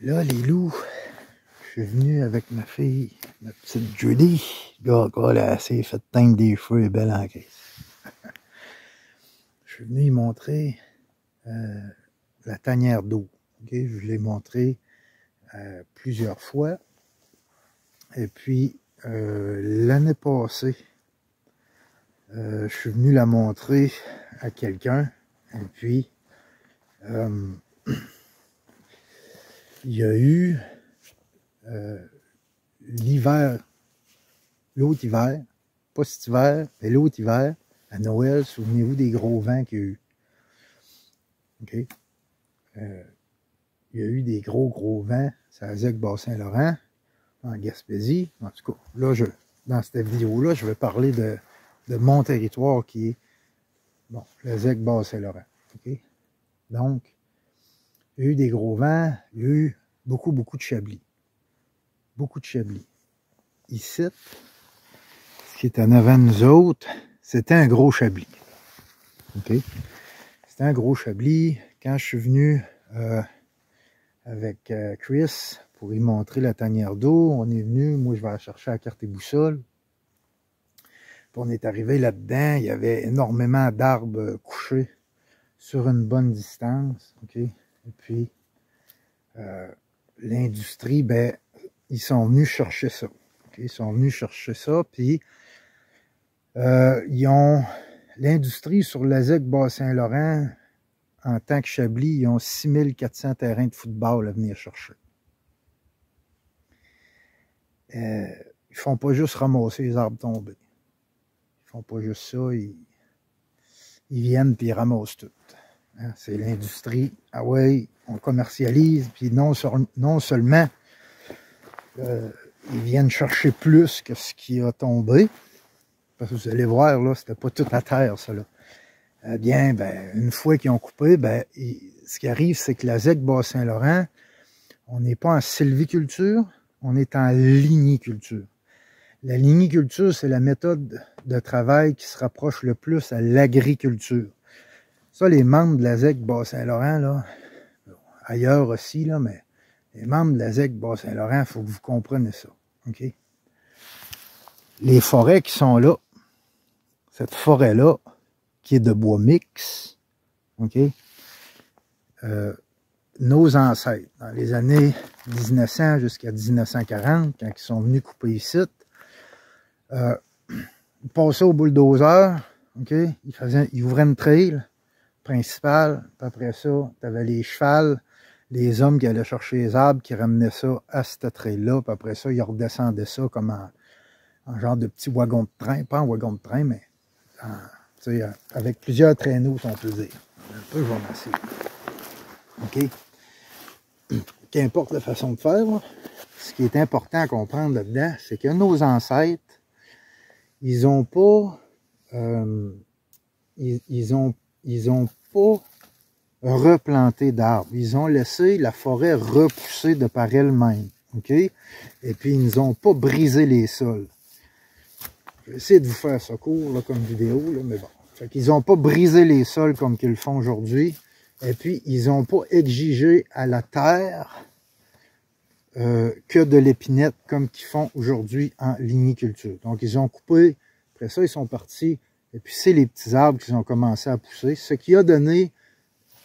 Là, les loups, je suis venu avec ma fille, ma petite Judy. Là, elle s'est fait teindre des cheveux, elle est belle en crise. Je suis venu y montrer la tanière d'eau. Okay? Je l'ai montré plusieurs fois. Et puis, l'année passée, je suis venu la montrer à quelqu'un. Et puis, il y a eu l'hiver, l'autre hiver, pas cet hiver, mais l'autre hiver, à Noël, souvenez-vous des gros vents qu'il y a eu. Okay? Il y a eu des gros vents, ça faisait que Bas-Saint-Laurent, en Gaspésie. En tout cas, là, dans cette vidéo-là, je vais parler de mon territoire qui est, bon, le ZEC Bas-Saint-Laurent. Okay? Donc, il y a eu des gros vents, il y a eu beaucoup de chablis. Beaucoup de chablis. Ici, ce qui est en avant de nous autres, c'était un gros chablis. Okay? C'était un gros chablis. Quand je suis venu avec Chris pour y montrer la tanière d'eau, on est venu, moi je vais aller chercher la carte et boussole. Puis on est arrivé là-dedans, il y avait énormément d'arbres couchés sur une bonne distance. Okay? Et puis, l'industrie, ben, ils sont venus chercher ça. Okay? Ils sont venus chercher ça, puis ils ont l'industrie sur la ZEC Bas-Saint-Laurent, en tant que Chablis, ils ont 6400 terrains de football à venir chercher. Ils font pas juste ramasser les arbres tombés. Ils font pas juste ça, ils viennent puis ils ramassent tout. Hein? C'est l'industrie. Ah ouais, on commercialise, puis non seulement ils viennent chercher plus que ce qui a tombé, parce que vous allez voir, là, c'était pas tout à terre, ça, là. Eh bien, ben, une fois qu'ils ont coupé, ben, ce qui arrive, c'est que la ZEC Bas-Saint-Laurent, on n'est pas en sylviculture, on est en ligniculture. La ligniculture, c'est la méthode de travail qui se rapproche le plus à l'agriculture. Ça, les membres de la ZEC Bas-Saint-Laurent, là, ailleurs aussi, là, mais les membres de la ZEC Bas-Saint-Laurent, il faut que vous compreniez ça. Okay? Les forêts qui sont là, cette forêt-là, qui est de bois mix, ok? Nos ancêtres, dans les années 1900 jusqu'à 1940, quand ils sont venus couper ici, ils passaient au bulldozer, ok? Ils ouvraient une trail principale, puis après ça, tu avais les chevals, les hommes qui allaient chercher les arbres, qui ramenaient ça à cette trail-là, puis après ça, ils redescendaient ça comme en genre de petit wagon de train, pas en wagon de train, mais avec plusieurs traîneaux, si on peut dire. Un peu, je vais ramasser. OK? Qu'importe la façon de faire, là, ce qui est important à comprendre là-dedans, c'est que nos ancêtres, ils n'ont pas ils ont pas replanté d'arbres. Ils ont laissé la forêt repousser de par elle-même. OK? Et puis, ils nous ont pas brisé les sols. Je vais essayer de vous faire ça court là, comme vidéo, là, mais bon. Fait qu'ils n'ont pas brisé les sols comme qu'ils le font aujourd'hui. Et puis, ils n'ont pas exigé à la terre que de l'épinette comme qu'ils font aujourd'hui en ligniculture. Donc, ils ont coupé. Après ça, ils sont partis. Et puis, c'est les petits arbres qui ont commencé à pousser. Ce qui a donné,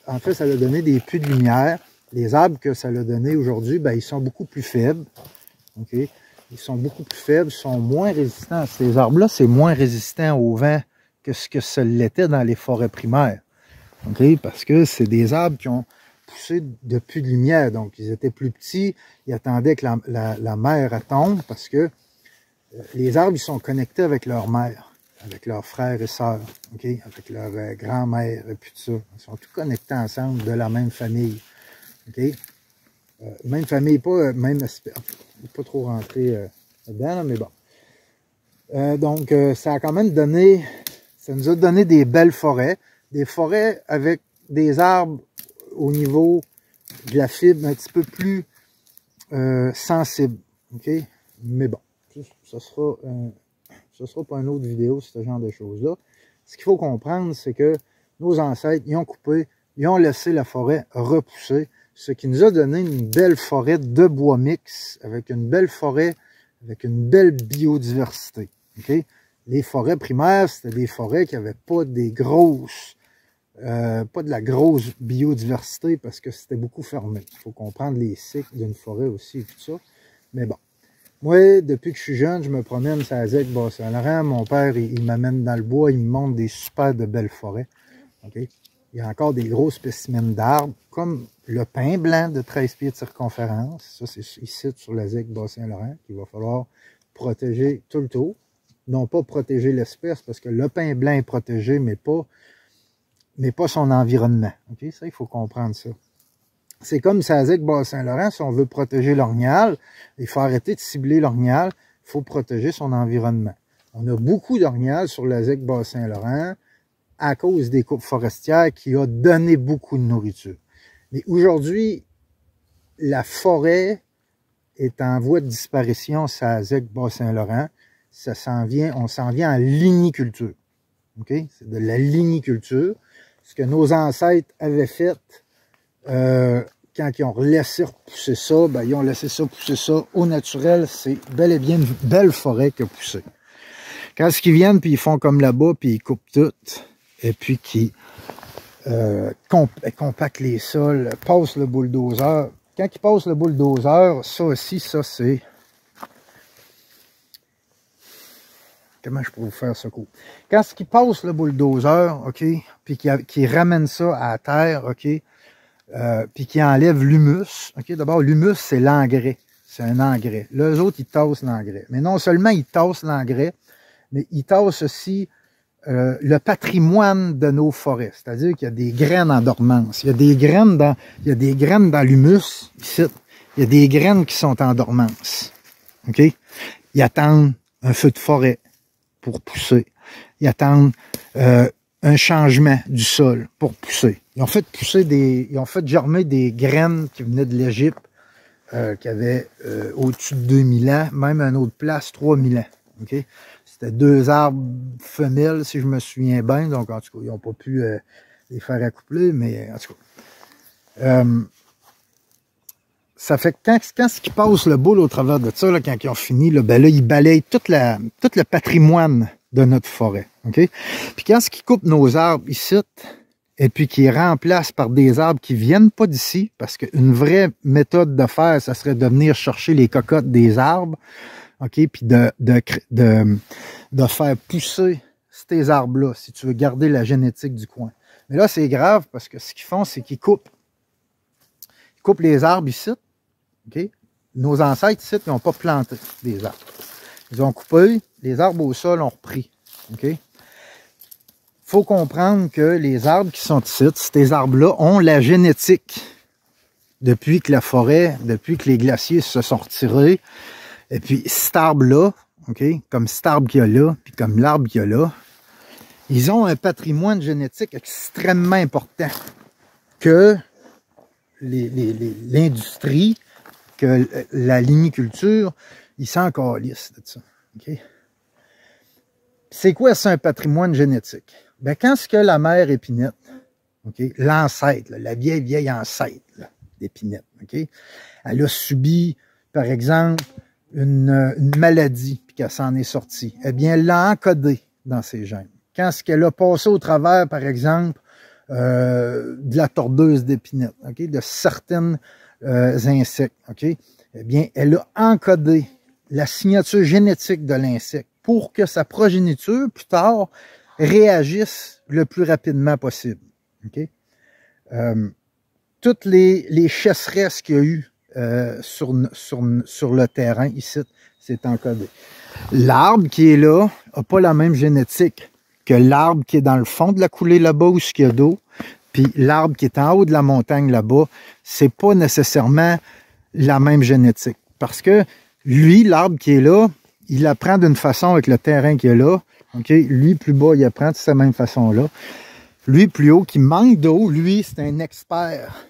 en fait, ça a donné des puits de lumière. Les arbres que ça a donné aujourd'hui, ben, ils sont beaucoup plus faibles. OK? Ils sont beaucoup plus faibles, sont moins résistants. Ces arbres-là, c'est moins résistant au vent que ce que ça l'était dans les forêts primaires. Okay? Parce que c'est des arbres qui ont poussé depuis de lumière. Donc, ils étaient plus petits. Ils attendaient que la mer tombe parce que les arbres, ils sont connectés avec leur mère, avec leurs frères et sœurs, okay? Avec leur grand-mère et puis tout ça. Ils sont tous connectés ensemble de la même famille. Okay? Même famille, pas même aspect. Pas trop rentrer là-dedans, là, mais bon. Donc, ça a quand même donné, ça nous a donné des belles forêts. Des forêts avec des arbres au niveau de la fibre un petit peu plus sensible. OK? Mais bon, ça sera pas une autre vidéo, ce genre de choses-là. Ce qu'il faut comprendre, c'est que nos ancêtres, ils ont coupé, ils ont laissé la forêt repousser. ce qui nous a donné une belle forêt de bois mix, avec une belle forêt, avec une belle biodiversité. Okay? Les forêts primaires, c'était des forêts qui n'avaient pas des grosses, pas de la grosse biodiversité parce que c'était beaucoup fermé. Il faut comprendre les cycles d'une forêt aussi et tout ça. Mais bon. Moi, depuis que je suis jeune, je me promène sur la ZEC Bas-Saint-Laurent. Mon père, il m'amène dans le bois, il me montre des super de belles forêts. Okay? Il y a encore des gros spécimens d'arbres, comme le pin blanc de 13 pieds de circonférence. Ça, c'est ici sur la ZEC Bas-Saint-Laurent qu'il va falloir protéger tout le tour. Non pas protéger l'espèce, parce que le pin blanc est protégé, mais pas son environnement. Okay? Ça, il faut comprendre ça. C'est comme ça, ZEC Bas-Saint-Laurent, si on veut protéger l'orignal, il faut arrêter de cibler l'orignal, il faut protéger son environnement. On a beaucoup d'orignal sur la ZEC Bas-Saint-Laurent à cause des coupes forestières qui ont donné beaucoup de nourriture. Mais aujourd'hui, la forêt est en voie de disparition sur la ZEC Bas-Saint-Laurent. On s'en vient à l'iniculture. Okay? C'est de la liniculture. Ce que nos ancêtres avaient fait quand ils ont laissé repousser ça, ben, ils ont laissé ça pousser ça au naturel. C'est bel et bien une belle forêt qui a poussé. Quand ils viennent, puis ils font comme là-bas, puis ils coupent tout, et puis qu'ils compactent les sols, passent le bulldozer. Quand ils passent le bulldozer, ça aussi, ça c'est... Comment je pourrais vous faire ce coup? Quand ils passent le bulldozer, OK, puis qu'ils ramènent ça à terre, OK, puis qu'ils enlèvent l'humus, OK, d'abord, l'humus, c'est l'engrais. C'est un engrais. Là, eux autres, ils tassent l'engrais. Mais non seulement ils tassent l'engrais, mais ils tassent aussi le patrimoine de nos forêts. C'est-à-dire qu'il y a des graines en dormance. Il y a des graines dans l'humus, ici. Il y a des graines qui sont en dormance. OK? Ils attendent un feu de forêt pour pousser. Ils attendent un changement du sol pour pousser. Ils ont fait germer des graines qui venaient de l'Égypte, qui avaient au-dessus de 2000 ans, même à une autre place, 3000 ans. Okay? C'était 2 arbres femelles, si je me souviens bien. Donc, en tout cas, ils n'ont pas pu les faire accoupler, mais en tout cas. Ça fait que quand ils passent le boule au travers de ça, là, quand ils ont fini, là, ben là, ils balayent tout le patrimoine de notre forêt. Okay? Puis quand ils coupent nos arbres ici, et puis qu'ils remplacent par des arbres qui viennent pas d'ici, parce qu'une vraie méthode de faire, ça serait de venir chercher les cocottes des arbres, OK, puis de faire pousser ces arbres-là, si tu veux garder la génétique du coin. Mais là, c'est grave, parce que ce qu'ils font, c'est qu'ils coupent les arbres ici, OK? Nos ancêtres ici, ils n'ont pas planté des arbres. Ils ont coupé, les arbres au sol ont repris, OK? Faut comprendre que les arbres qui sont ici, ces arbres-là ont la génétique depuis que les glaciers se sont retirés. Et puis cet arbre-là, OK, comme cet arbre qu'il y a là, puis comme l'arbre qu'il y a là, ils ont un patrimoine génétique extrêmement important que l'industrie, que la liniculture, ils s'en calissent de ça. Okay? C'est quoi ça, un patrimoine génétique? Ben, quand ce que la mère Épinette, okay, l'ancêtre, la vieille ancêtre d'Épinette, okay, elle a subi, par exemple, une maladie, puis qu'elle s'en est sortie, eh bien, elle l'a encodé dans ses gènes. Quand ce qu'elle a passé au travers, par exemple, de la tordeuse d'Épinette, okay, de certains insectes, okay, eh bien, elle a encodé la signature génétique de l'insecte pour que sa progéniture, plus tard, réagisse le plus rapidement possible. Okay? Toutes les chasseresses qu'il y a eu sur le terrain, ici, c'est encodé. L'arbre qui est là n'a pas la même génétique que l'arbre qui est dans le fond de la coulée là-bas où il y a d'eau, puis l'arbre qui est en haut de la montagne là-bas, c'est pas nécessairement la même génétique. Parce que lui, l'arbre qui est là, il apprend d'une façon avec le terrain qui est là. Okay? Lui, plus bas, il apprend de cette même façon-là. Lui, plus haut, qui manque d'eau, lui, c'est un expert.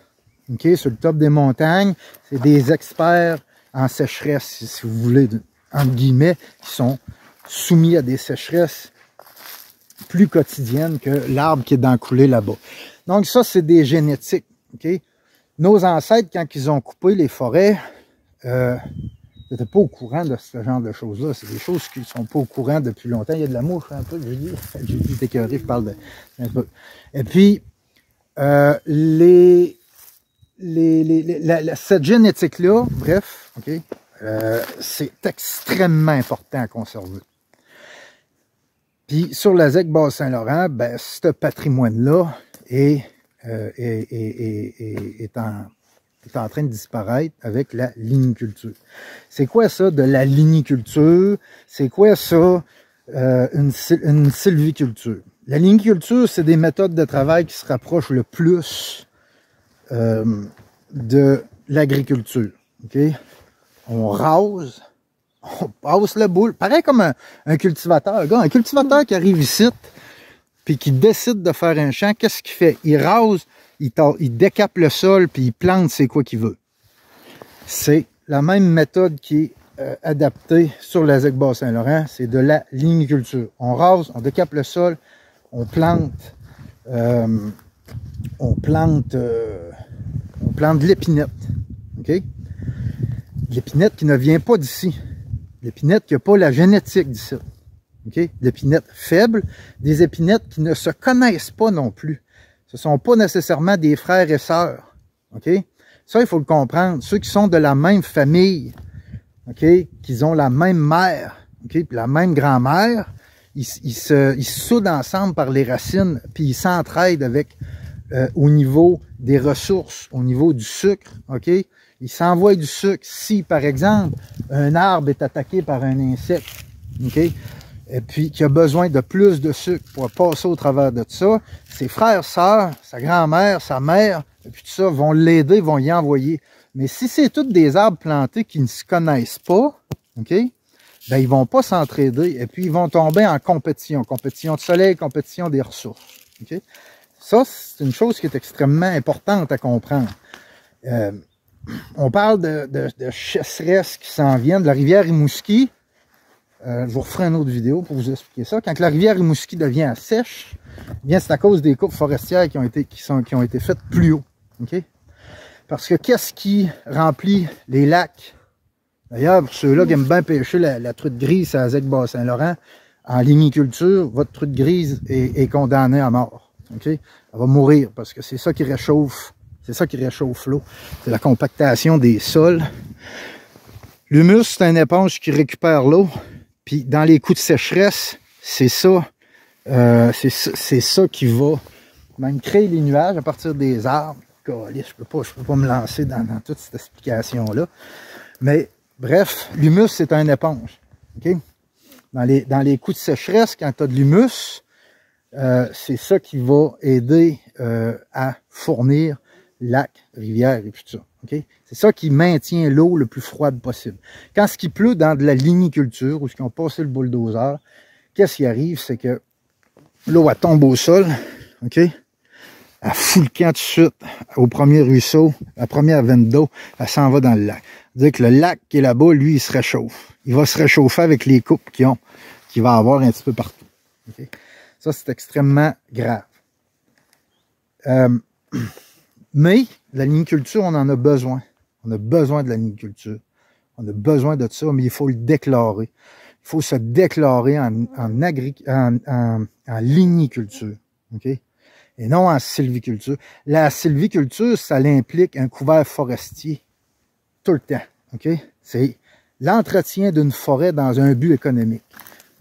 Okay? Sur le top des montagnes, c'est des experts en sécheresse, si vous voulez, entre guillemets, qui sont soumis à des sécheresses plus quotidiennes que l'arbre qui est dans la coulée là-bas. Donc ça, c'est des génétiques. Okay? nos ancêtres, quand ils ont coupé les forêts, n'étaient pas au courant de ce genre de choses-là. C'est des choses qui ne sont pas au courant depuis longtemps. Il y a de la mouche un peu, Julie. Julie est écœurée, je parle de un peu. Et puis, cette génétique-là, bref, ok, c'est extrêmement important à conserver. Puis sur la ZEC Bas-Saint-Laurent, ben, ce patrimoine-là est en train de disparaître avec la ligniculture. C'est quoi ça de la ligniculture? C'est quoi ça une sylviculture? La ligniculture, c'est des méthodes de travail qui se rapprochent le plus de l'agriculture. Okay? On rase, on passe le boule. Pareil comme un cultivateur. Un cultivateur qui arrive ici, puis qui décide de faire un champ, qu'est-ce qu'il fait? Il rase, il décape le sol, puis il plante c'est quoi qu'il veut. C'est la même méthode qui est adaptée sur la ZEC Bas-Saint-Laurent, c'est de la ligniculture. On rase, on décape le sol, on plante de l'épinette. Okay? L'épinette qui ne vient pas d'ici. L'épinette qui n'a pas la génétique d'ici. Okay? L'épinette faible, des épinettes qui ne se connaissent pas non plus. Ce ne sont pas nécessairement des frères et sœurs. Okay? Ça, il faut le comprendre. Ceux qui sont de la même famille, okay? Qui ont la même mère, okay? Puis la même grand-mère, ils se soudent ensemble par les racines, puis ils s'entraident avec au niveau des ressources, au niveau du sucre, ok? Ils s'envoient du sucre. Si, par exemple, un arbre est attaqué par un insecte, ok? Et puis qui a besoin de plus de sucre pour passer au travers de ça, ses frères, sœurs, sa grand-mère, sa mère, et puis tout ça, vont l'aider, vont y envoyer. Mais si c'est tous des arbres plantés qui ne se connaissent pas, ok? Ben, ils vont pas s'entraider et puis ils vont tomber en compétition. Compétition de soleil, compétition des ressources. Okay? Ça, c'est une chose qui est extrêmement importante à comprendre. On parle de chasseresses qui s'en viennent de la rivière Rimouski. Je vous referai une autre vidéo pour vous expliquer ça. Quand la rivière Rimouski devient sèche, bien c'est à cause des coupes forestières qui ont été faites plus haut. Okay? Parce que qu'est-ce qui remplit les lacs? D'ailleurs, pour ceux-là qui aiment bien pêcher la truite grise à la ZEC Bas-Saint-Laurent, en ligniculture, votre truite grise est condamnée à mort. Okay? Elle va mourir parce que c'est ça qui réchauffe. C'est ça qui réchauffe l'eau. C'est la compactation des sols. L'humus, c'est une éponge qui récupère l'eau. Puis dans les coups de sécheresse, c'est ça qui va même créer les nuages à partir des arbres. Je peux pas me lancer dans toute cette explication-là. Mais bref, l'humus, c'est une éponge. Okay? Dans les coups de sécheresse, quand tu as de l'humus, c'est ça qui va aider à fournir lacs, rivières et tout ça. Okay? C'est ça qui maintient l'eau le plus froide possible. Quand ce qui pleut dans de la ligniculture, ou ce qui ont passé le bulldozer, qu'est-ce qui arrive? C'est que l'eau, elle tombe au sol, ok? Elle fout le camp tout de suite au premier ruisseau, la première veine d'eau, elle s'en va dans le lac. C'est-à-dire que le lac qui est là-bas, lui, il se réchauffe. Il va se réchauffer avec les coupes qu'il va avoir un petit peu partout. Okay? Ça, c'est extrêmement grave. Mais la ligniculture, on en a besoin. On a besoin de la ligniculture. On a besoin de ça, mais il faut le déclarer. Il faut se déclarer en ligniculture. Okay? Et non en sylviculture. La sylviculture, ça implique un couvert forestier tout le temps. Okay? C'est l'entretien d'une forêt dans un but économique.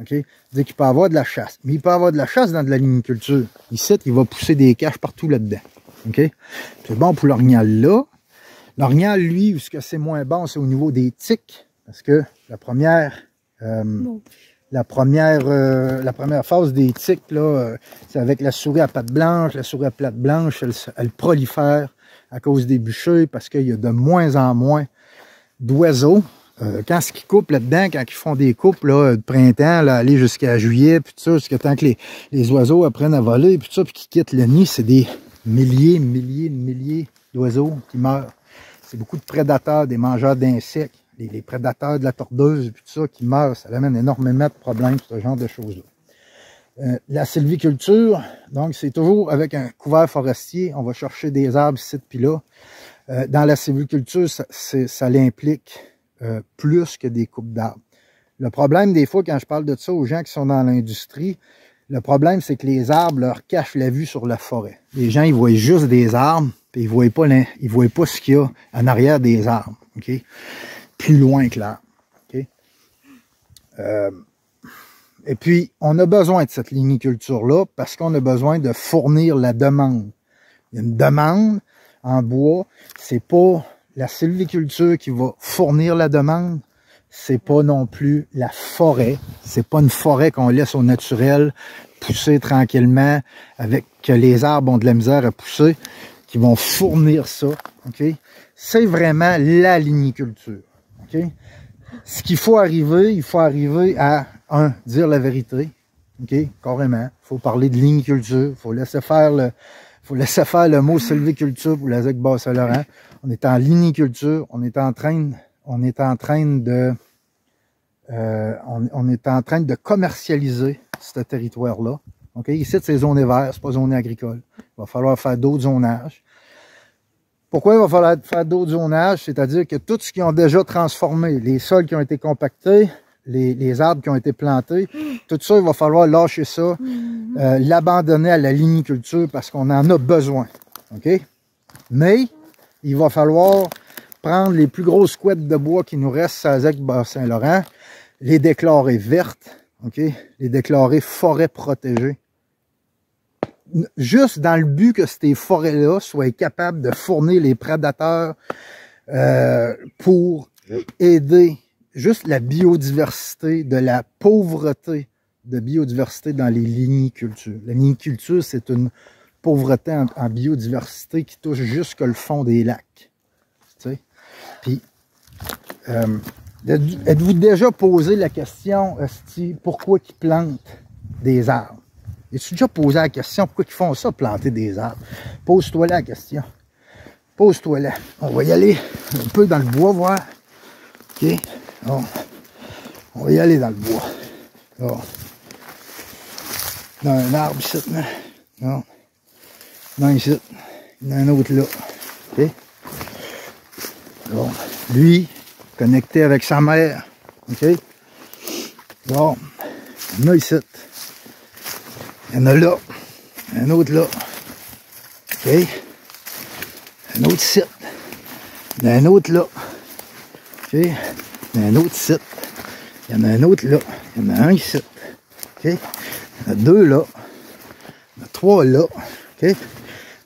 Okay? C'est-à-dire qu'il peut y avoir de la chasse. Mais il peut y avoir de la chasse dans de la ligniculture. Ici, il va pousser des caches partout là-dedans. Okay? C'est bon pour l'orignal là. L'orignal, lui, ce que c'est moins bon, c'est au niveau des tiques. Parce que la première phase des tiques, là, c'est avec la souris à pattes blanches. La souris à pattes blanches, elle prolifère à cause des bûchers parce qu'il y a de moins en moins d'oiseaux. Quand ce qu'ils coupent là-dedans, quand ils font des coupes là, de printemps, là, aller jusqu'à juillet, puis tout ça, jusqu'à temps que les oiseaux apprennent à voler, puis tout ça, puis qu'ils quittent le nid, c'est des milliers d'oiseaux qui meurent. C'est beaucoup de prédateurs, des mangeurs d'insectes, les prédateurs de la tordeuse, puis tout ça, qui meurent. Ça amène énormément de problèmes, ce genre de choses-là. La sylviculture, donc, c'est toujours avec un couvert forestier. On va chercher des arbres ici puis là. Dans la sylviculture, ça l'implique plus que des coupes d'arbres. Le problème, des fois, quand je parle de ça aux gens qui sont dans l'industrie, le problème, c'est que les arbres leur cachent la vue sur la forêt. Les gens, ils voient juste des arbres, puis ils voient pas ce qu'il y a en arrière des arbres, OK? Plus loin que l'arbre, OK? Et puis, on a besoin de cette ligniculture-là parce qu'on a besoin de fournir la demande. Il y a une demande en bois. C'est pas la sylviculture qui va fournir la demande. C'est pas non plus la forêt. C'est pas une forêt qu'on laisse au naturel pousser tranquillement avec que les arbres ont de la misère à pousser qui vont fournir ça. OK? C'est vraiment la ligniculture. OK? Ce qu'il faut arriver, il faut arriver à, dire la vérité. OK? Carrément. Il faut parler de ligniculture. Il faut laisser faire le mot sylviculture pour la ZEC Bas-Saint-Laurent. On est en ligniculture. On est en train de commercialiser ce territoire-là. OK? Ici, c'est zoné vert, c'est pas zoné agricole. Il va falloir faire d'autres zonages. Pourquoi il va falloir faire d'autres zonages? C'est-à-dire que tout ce qui ont déjà transformé, les sols qui ont été compactés, les arbres qui ont été plantés, tout ça, il va falloir lâcher ça, l'abandonner à la ligniculture parce qu'on en a besoin. OK? Mais, il va falloir prendre les plus grosses couettes de bois qui nous restent à ZEC Bas-Saint-Laurent, les déclarer vertes, OK? Les déclarer forêts protégées. Juste dans le but que ces forêts-là soient capables de fournir les prédateurs pour aider juste la biodiversité, de la pauvreté de biodiversité dans les lignicultures. La ligniculture, c'est une pauvreté en biodiversité qui touche jusque le fond des lacs. Tu sais? Puis, êtes-vous déjà posé la question, pourquoi ils plantent des arbres? Es-tu déjà posé la question, pourquoi ils font ça, planter des arbres? Pose-toi la question. Pose-toi là. On va y aller un peu dans le bois, voir. OK? Bon. On va y aller dans le bois. Bon. Dans un arbre ici, là. Non. Non, ici. Il y en a un autre là. OK? Bon. Lui, connecté avec sa mère. OK? Bon. Il y en a ici. Il y en a là. Il y en a un autre là. OK? Il y en a un autre ici. Il y en a un autre là. OK? Il y en a un autre ici. Il y en a un autre là. Il y en a un ici. OK? Il y en a deux là. Il y en a trois là. OK? Il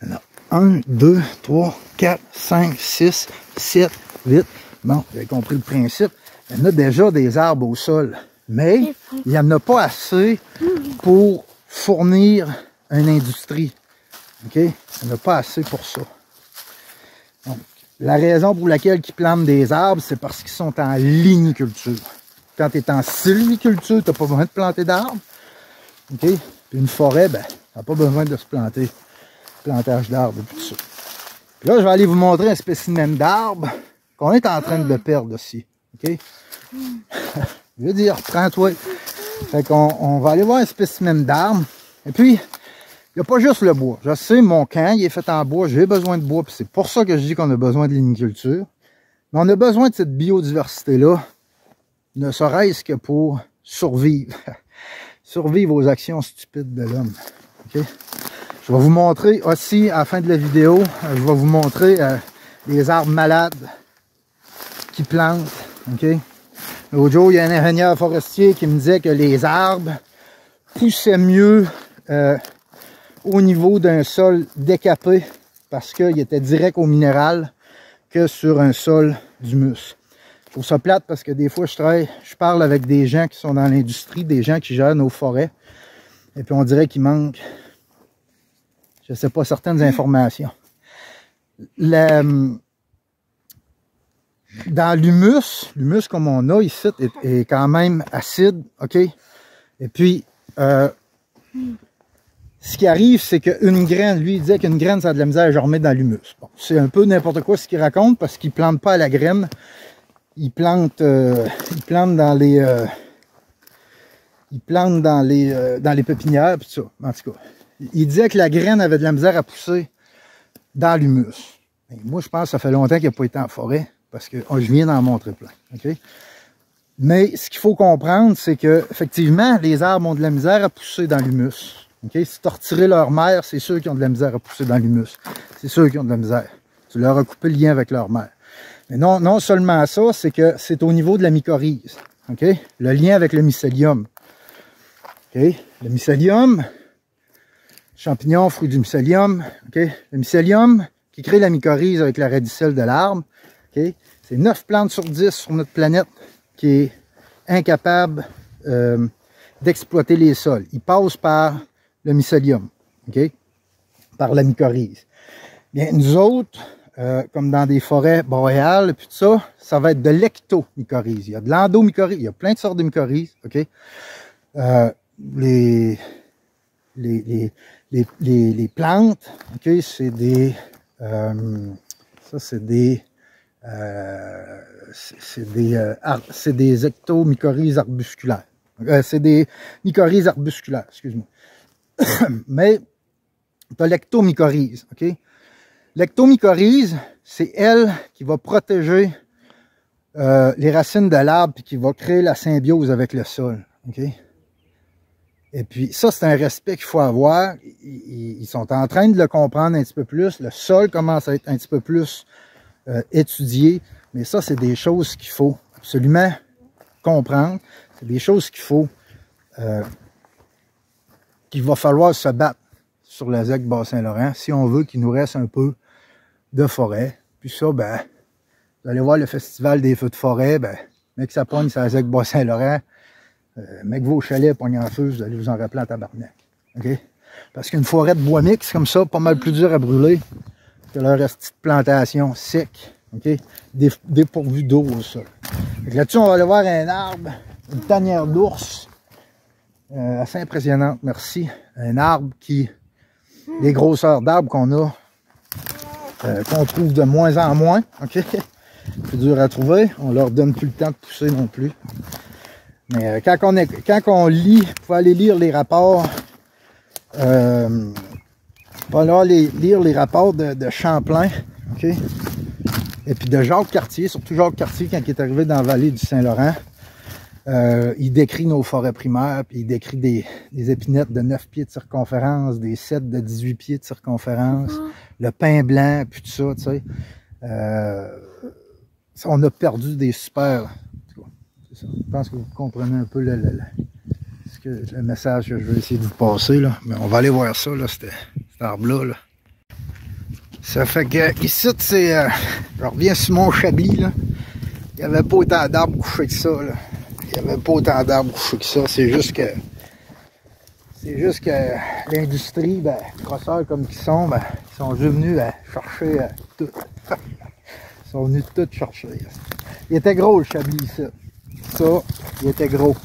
y en a 1, 2, 3, 4, 5, 6, 7, 8. Bon, vous avez compris le principe. Il y en a déjà des arbres au sol. Mais il n'y en a pas assez pour fournir une industrie. OK? Il n'y en a pas assez pour ça. Donc, la raison pour laquelle ils plantent des arbres, c'est parce qu'ils sont en ligniculture. Quand tu es en sylviculture, tu n'as pas besoin de planter d'arbres. OK? Puis une forêt, ben, tu n'as pas besoin de se planter. Plantage d'arbres et tout ça. Puis là, je vais aller vous montrer un spécimen d'arbre qu'on est en train de perdre aussi. OK? Je veux dire, prends-toi. Fait qu'on va aller voir un spécimen d'arbre. Et puis, il n'y a pas juste le bois. Je sais, mon camp, il est fait en bois. J'ai besoin de bois. Puis c'est pour ça que je dis qu'on a besoin de ligniculture. Mais on a besoin de cette biodiversité-là, ne serait-ce que pour survivre. Survivre aux actions stupides de l'homme. OK? Je vais vous montrer aussi, à la fin de la vidéo, je vais vous montrer les arbres malades qui plantent. OK? L'autre jour, il y a un ingénieur forestier qui me disait que les arbres poussaient mieux au niveau d'un sol décapé parce qu'il était direct au minéral que sur un sol d'humus. Je trouve ça plate parce que des fois, je parle avec des gens qui sont dans l'industrie, des gens qui gèrent nos forêts, et puis on dirait qu'il manque, je ne sais pas, certaines informations. Dans l'humus comme on a ici est quand même acide, OK? Et puis, ce qui arrive, c'est qu'une graine, lui, il disait qu'une graine, ça a de la misère à germer dans l'humus. Bon, c'est un peu n'importe quoi ce qu'il raconte parce qu'il ne plante pas à la graine. Il plante dans les pépinières, puis tout ça. En tout cas, il disait que la graine avait de la misère à pousser dans l'humus. Et moi, je pense que ça fait longtemps qu'il n'a pas été en forêt, parce que je viens d'en montrer plein. Okay? Mais ce qu'il faut comprendre, c'est que effectivement, les arbres ont de la misère à pousser dans l'humus. Okay? Si tu as retiré leur mère, c'est sûr qu'ils ont de la misère à pousser dans l'humus. C'est sûr qu'ils ont de la misère. Tu leur as coupé le lien avec leur mère. Mais non seulement ça, c'est que c'est au niveau de la mycorhize. Okay? Le lien avec le mycélium. Okay? Le mycélium, champignon, fruit du mycélium. Okay? Le mycélium qui crée la mycorhize avec la radicelle de l'arbre. Okay? C'est 9 plantes sur 10 sur notre planète qui est incapable d'exploiter les sols. Il passe par le mycélium, okay? Par la mycorhize. Bien, nous autres, comme dans des forêts boréales, puis tout ça, ça va être de l'ectomycorhize. Il y a de l'endomycorhize, il y a plein de sortes de mycorhizes, ok? Les plantes, ok, c'est des, c'est des ectomycorhizes arbusculaires. C'est des mycorhizes arbusculaires, excuse-moi. Mais tu as l'ectomycorhize, ok? L'ectomycorhize, c'est elle qui va protéger les racines de l'arbre et qui va créer la symbiose avec le sol, ok? Et puis ça, c'est un respect qu'il faut avoir. Ils sont en train de le comprendre un petit peu plus. Le sol commence à être un petit peu plus étudié. Mais ça, c'est des choses qu'il faut absolument comprendre. C'est des choses qu'il va falloir se battre sur la ZEC Bas-Saint-Laurent si on veut qu'il nous reste un peu de forêt. Puis ça, ben, vous allez voir le festival des feux de forêt, ben, mec, ça pogne sur la ZEC Bas-Saint-Laurent. Mec, vos chalets pognent en feu, vous allez vous en rappeler en tabarnak. Okay? Parce qu'une forêt de bois mix comme ça, pas mal plus dur à brûler que leur petite plantation sec, okay? Dépourvue d'eau au sol. Là-dessus, on va aller voir un arbre, une tanière d'ours, assez impressionnante, merci. Un arbre qui, les grosseurs d'arbres qu'on a, qu'on trouve de moins en moins, ok? C'est dur à trouver, on leur donne plus le temps de pousser non plus. Mais quand on lit, vous pouvez aller lire les rapports, lire les rapports de Champlain, ok? Et puis de Jacques Cartier, surtout Jacques Cartier quand il est arrivé dans la vallée du Saint-Laurent. Il décrit nos forêts primaires, puis il décrit des épinettes de 9 pieds de circonférence, des 7 de 18 pieds de circonférence, le pin blanc, puis tout ça, tu sais. On a perdu des super... Je pense que vous comprenez un peu le message que je vais essayer de vous passer, là. Mais on va aller voir ça, là, cet arbre-là, là. Ça fait que ici, c'est... je reviens sur mon chablis, là. Il n'y avait pas autant d'arbres couchés que ça, là. Il n'y avait pas autant d'arbres couchés que ça. C'est juste que l'industrie, ben, crosseurs comme ils sont, ben, ils sont juste venus chercher tout. Ils sont venus tout chercher. Il était gros, le chablis, ici. Ça, il était gros.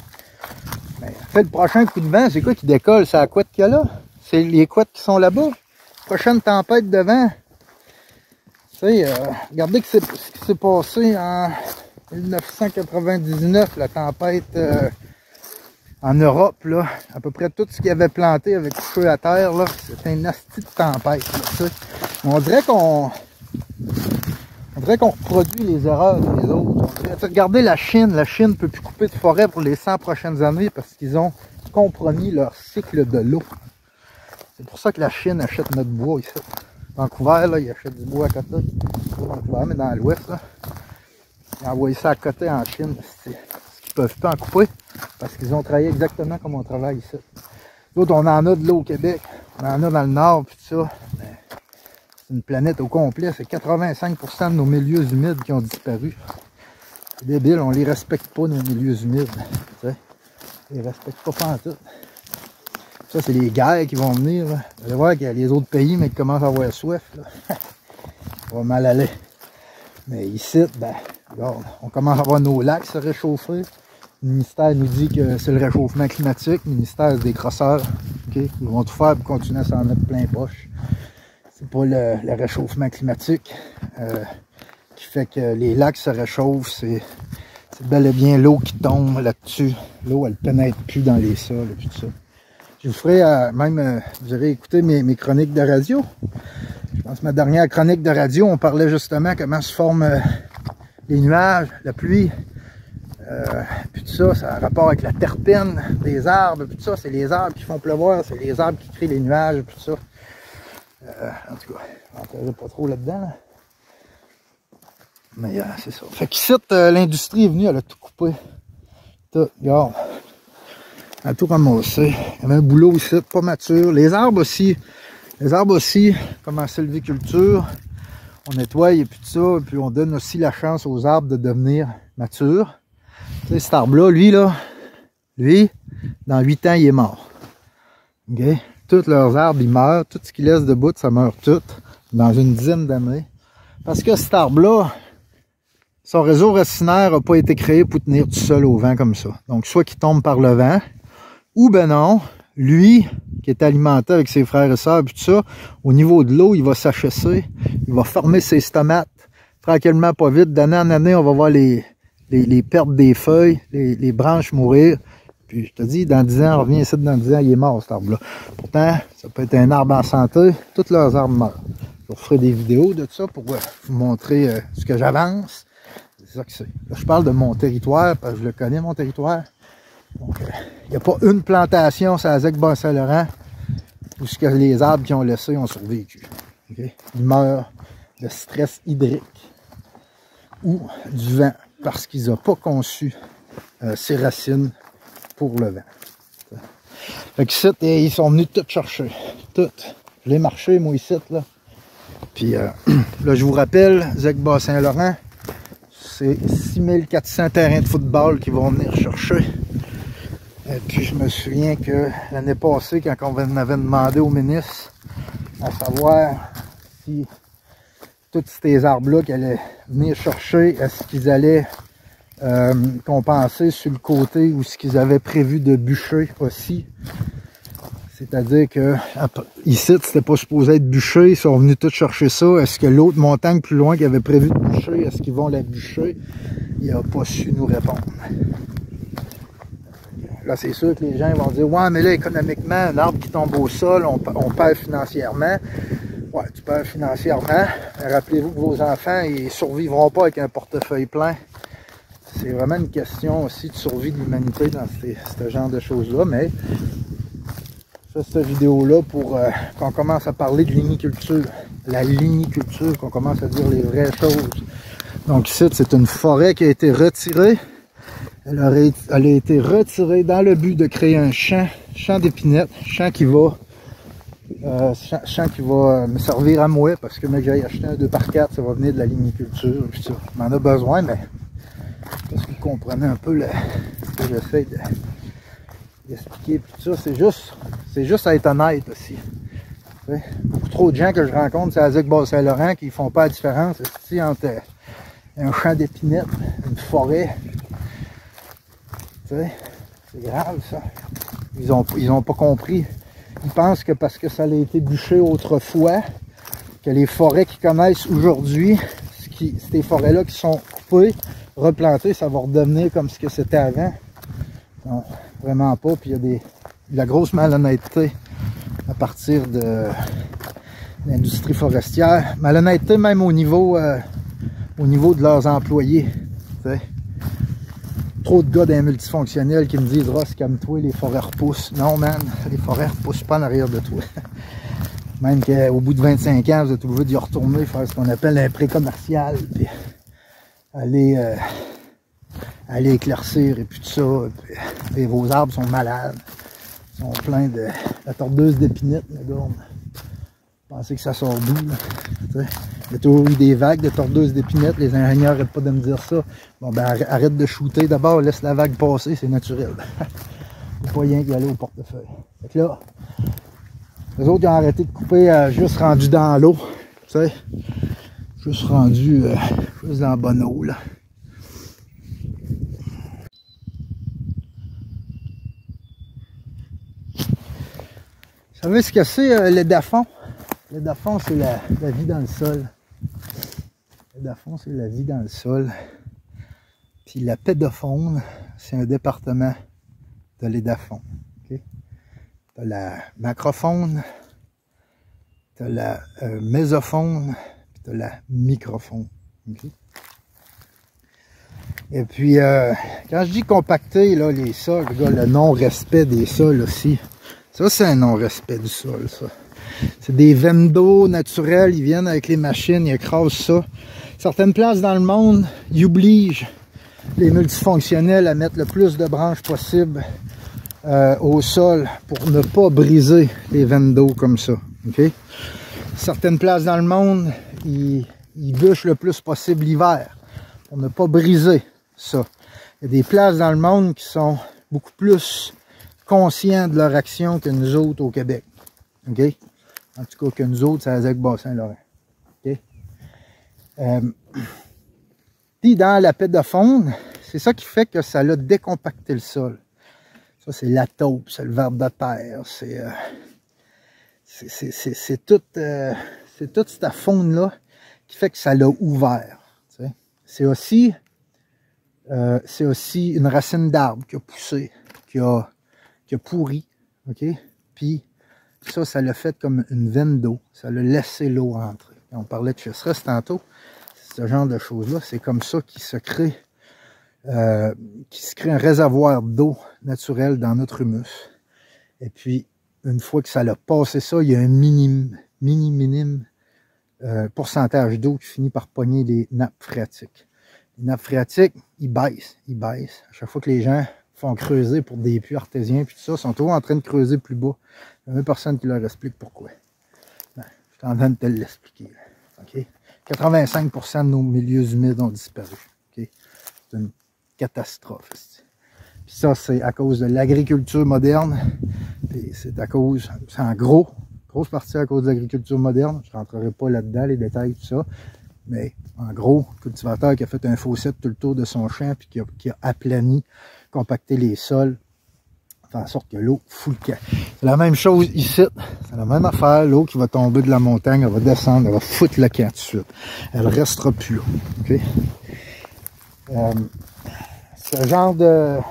Mais fait le prochain coup de vent, c'est quoi qui décolle? C'est la couette qu'il y a là? C'est les couettes qui sont là-bas. Prochaine tempête de vent. Tu sais, regardez ce qui s'est passé en 1999, la tempête en Europe, là. À peu près tout ce qu'il y avait planté avec couché à terre, là. C'était une nasty de tempête, là, tu sais. On dirait qu'on reproduit les erreurs des autres. Regardez la Chine ne peut plus couper de forêt pour les 100 prochaines années parce qu'ils ont compromis leur cycle de l'eau. C'est pour ça que la Chine achète notre bois ici. Vancouver, là, ils achètent du bois à côté. Pas Vancouver, mais dans l'ouest, là. Ils envoient ça à côté en Chine. Parce qu'ils peuvent pas en couper parce qu'ils ont travaillé exactement comme on travaille ici. D'autres, on en a de l'eau au Québec. On en a dans le nord, puis tout ça. Mais c'est une planète au complet. C'est 85% de nos milieux humides qui ont disparu. C'est débile, on les respecte pas, nos milieux humides. Tu sais, on les respecte pas pantoute. Ça, c'est les guerres qui vont venir. Là. Vous allez voir qu'il y a les autres pays, mais qui commencent à avoir soif. Là. Ça va mal aller. Mais ici, ben, regarde, on commence à voir nos lacs se réchauffer. Le ministère nous dit que c'est le réchauffement climatique. Le ministère des crosseurs. Okay? Ils vont tout faire pour continuer à s'en mettre plein poche. C'est pas le réchauffement climatique qui fait que les lacs se réchauffent. C'est bel et bien l'eau qui tombe là-dessus. L'eau, elle pénètre plus dans les sols et tout ça. Je vous ferai même, vous aurez écouté mes chroniques de radio. Je pense que ma dernière chronique de radio, on parlait justement comment se forment les nuages, la pluie. Puis tout ça, ça a rapport avec la terpène des arbres. Puis tout ça, c'est les arbres qui font pleuvoir, c'est les arbres qui créent les nuages. Puis tout ça. En tout cas, je n'entrerai pas trop là-dedans. Là. Mais c'est ça. Fait qu'ici, l'industrie est venue, elle a tout coupé. Tout, regarde. Elle a tout ramassé. Il y avait un boulot ici, pas mature. Les arbres aussi, comme en sylviculture, on nettoie et puis tout ça, puis on donne aussi la chance aux arbres de devenir matures. Tu sais, cet arbre-là, lui, dans 8 ans, il est mort. OK? Tous leurs arbres, ils meurent. Tout ce qu'ils laissent debout, ça meurt tout dans une dizaine d'années. Parce que cet arbre-là, son réseau racinaire n'a pas été créé pour tenir tout seul au vent comme ça. Donc, soit qu'il tombe par le vent, ou ben non, lui, qui est alimenté avec ses frères et sœurs, puis tout ça, au niveau de l'eau, il va s'achasser, il va former ses stomates, tranquillement, pas vite. D'année en année, on va voir les pertes des feuilles, les branches mourir. Puis je te dis, dans 10 ans, on revient ici, dans 10 ans, il est mort cet arbre-là. Pourtant, ça peut être un arbre en santé, tous leurs arbres meurent. Je vous ferai des vidéos de ça pour vous montrer ce que j'avance. C'est ça que c'est. Là, je parle de mon territoire, parce que je le connais, mon territoire. Donc, il n'y a pas une plantation sur la ZEC Bas-Saint-Laurent où ce que les arbres qui ont laissé ont survécu. Okay? Ils meurent de stress hydrique ou du vent parce qu'ils n'ont pas conçu ces racines pour le vent. Fait que ici, ils sont venus tout chercher. Tout. Je l'ai marché, moi, ici, là. Puis là, je vous rappelle, ZEC Bas-Saint-Laurent, c'est 6400 terrains de football qui vont venir chercher. Et puis je me souviens que l'année passée, quand on avait demandé au ministre à savoir si tous ces arbres-là qu'ils allaient venir chercher, est-ce qu'ils allaient compenser sur le côté ou ce qu'ils avaient prévu de bûcher aussi. C'est-à-dire que ici, c'était pas supposé être bûché, ils sont venus tous chercher ça. Est-ce que l'autre montagne plus loin qu'ils avaient prévu de bûcher, est-ce qu'ils vont la bûcher? Il n'a pas su nous répondre. Là, c'est sûr que les gens vont dire « Ouais, mais là, économiquement, un arbre qui tombe au sol, on perd financièrement. » Ouais, tu perds financièrement. Rappelez-vous que vos enfants, ils ne survivront pas avec un portefeuille plein. C'est vraiment une question aussi de survie de l'humanité dans ce genre de choses-là. Mais je fais cette vidéo-là pour qu'on commence à parler de ligniculture. La ligniculture, qu'on commence à dire les vraies choses. Donc ici, c'est une forêt qui a été retirée. Elle a été retirée dans le but de créer un champ d'épinettes, champ qui va me servir à moi, parce que même que j'aille acheter un 2x4, ça va venir de la ligniculture. On en a besoin, mais parce que vous comprenez un peu ce que j'essaie d'expliquer. Tout ça, c'est juste à être honnête aussi. Beaucoup trop de gens que je rencontre sur la ZEC Bas-Saint-Laurent qui ne font pas la différence entre un champ d'épinettes, une forêt. C'est grave ça. Ils ont pas compris. Ils pensent que parce que ça a été bûché autrefois, que les forêts qu'ils connaissent aujourd'hui, ces forêts-là qui sont coupées, replantées, ça va redevenir comme ce que c'était avant. Non, vraiment pas. Puis il y a de la grosse malhonnêteté à partir de l'industrie forestière. Malhonnêteté même au niveau de leurs employés. T'sais. Trop de gars d'un multifonctionnel qui me disent « Ross, calme-toi, les forêts repoussent. » Non, man, les forêts repoussent pas en arrière de toi. Même qu'au bout de 25 ans, vous êtes obligé d'y retourner, faire ce qu'on appelle un pré commercial, puis aller éclaircir et puis tout ça. Et vos arbres sont malades. Ils sont pleins de la tordeuse d'épinette, le gars. Pensez que ça sort d'où, là? Il y a toujours eu des vagues de tordeuses d'épinettes. Les ingénieurs n'arrêtent pas de me dire ça. Bon, ben arrête de shooter d'abord, laisse la vague passer, c'est naturel. Il n'y a pas rien qui allait au portefeuille. Fait que là, les autres ils ont arrêté de couper juste rendu dans l'eau. Tu sais, juste rendu juste dans la bonne eau, là. Vous savez ce que c'est le dafond? Le dafond, c'est la vie dans le sol. Le dafond, c'est la vie dans le sol. Puis la pédofaune, c'est un département de l'édaphon. Okay? Tu as la macrofaune, tu as la mésofaune, puis tu as la microfaune. Okay? Et puis, quand je dis compacter, là, les sols, regarde, le non-respect des sols aussi, ça, c'est un non-respect du sol, ça. C'est des veines d'eau naturelles, ils viennent avec les machines, ils écrasent ça. Certaines places dans le monde, ils obligent les multifonctionnels à mettre le plus de branches possible au sol pour ne pas briser les veines d'eau comme ça. Okay? Certaines places dans le monde, ils bûchent le plus possible l'hiver pour ne pas briser ça. Il y a des places dans le monde qui sont beaucoup plus conscients de leur action que nous autres au Québec. Okay? En tout cas, que nous autres, c'est à Zec-Bas-Saint-Laurent. Okay? Puis dans la paix de faune, c'est ça qui fait que ça a décompacté le sol. Ça, c'est la taupe, c'est le ver de terre, c'est toute cette faune-là qui fait que ça l'a ouvert. C'est aussi une racine d'arbre qui a poussé, qui a pourri. Okay? Puis ça l'a fait comme une veine d'eau. Ça l'a laissé l'eau rentrer. On parlait de chasseresse tantôt. Ce genre de choses-là, c'est comme ça qu'il se crée un réservoir d'eau naturelle dans notre humus. Et puis, une fois que ça l'a passé ça, il y a un minime pourcentage d'eau qui finit par pogner les nappes phréatiques. Les nappes phréatiques, ils baissent. À chaque fois que les gens font creuser pour des puits artésiens, puis tout ça, sont toujours en train de creuser plus bas. Il n'y a même personne qui leur explique pourquoi. Ben, je suis en train de te l'expliquer. Okay? 85% de nos milieux humides ont disparu. Okay? C'est une catastrophe. Puis ça, c'est à cause de l'agriculture moderne. Puis c'est en grosse partie à cause de l'agriculture moderne. Je ne rentrerai pas là-dedans, les détails, tout ça. Mais en gros, le cultivateur qui a fait un fossé tout le tour de son champ, puis qui a aplani, compacté les sols, fait en sorte que l'eau fout le camp. C'est la même chose ici. C'est la même affaire. L'eau qui va tomber de la montagne, elle va descendre, elle va foutre le camp tout de suite. Elle ne restera plus là. Okay? Ce genre de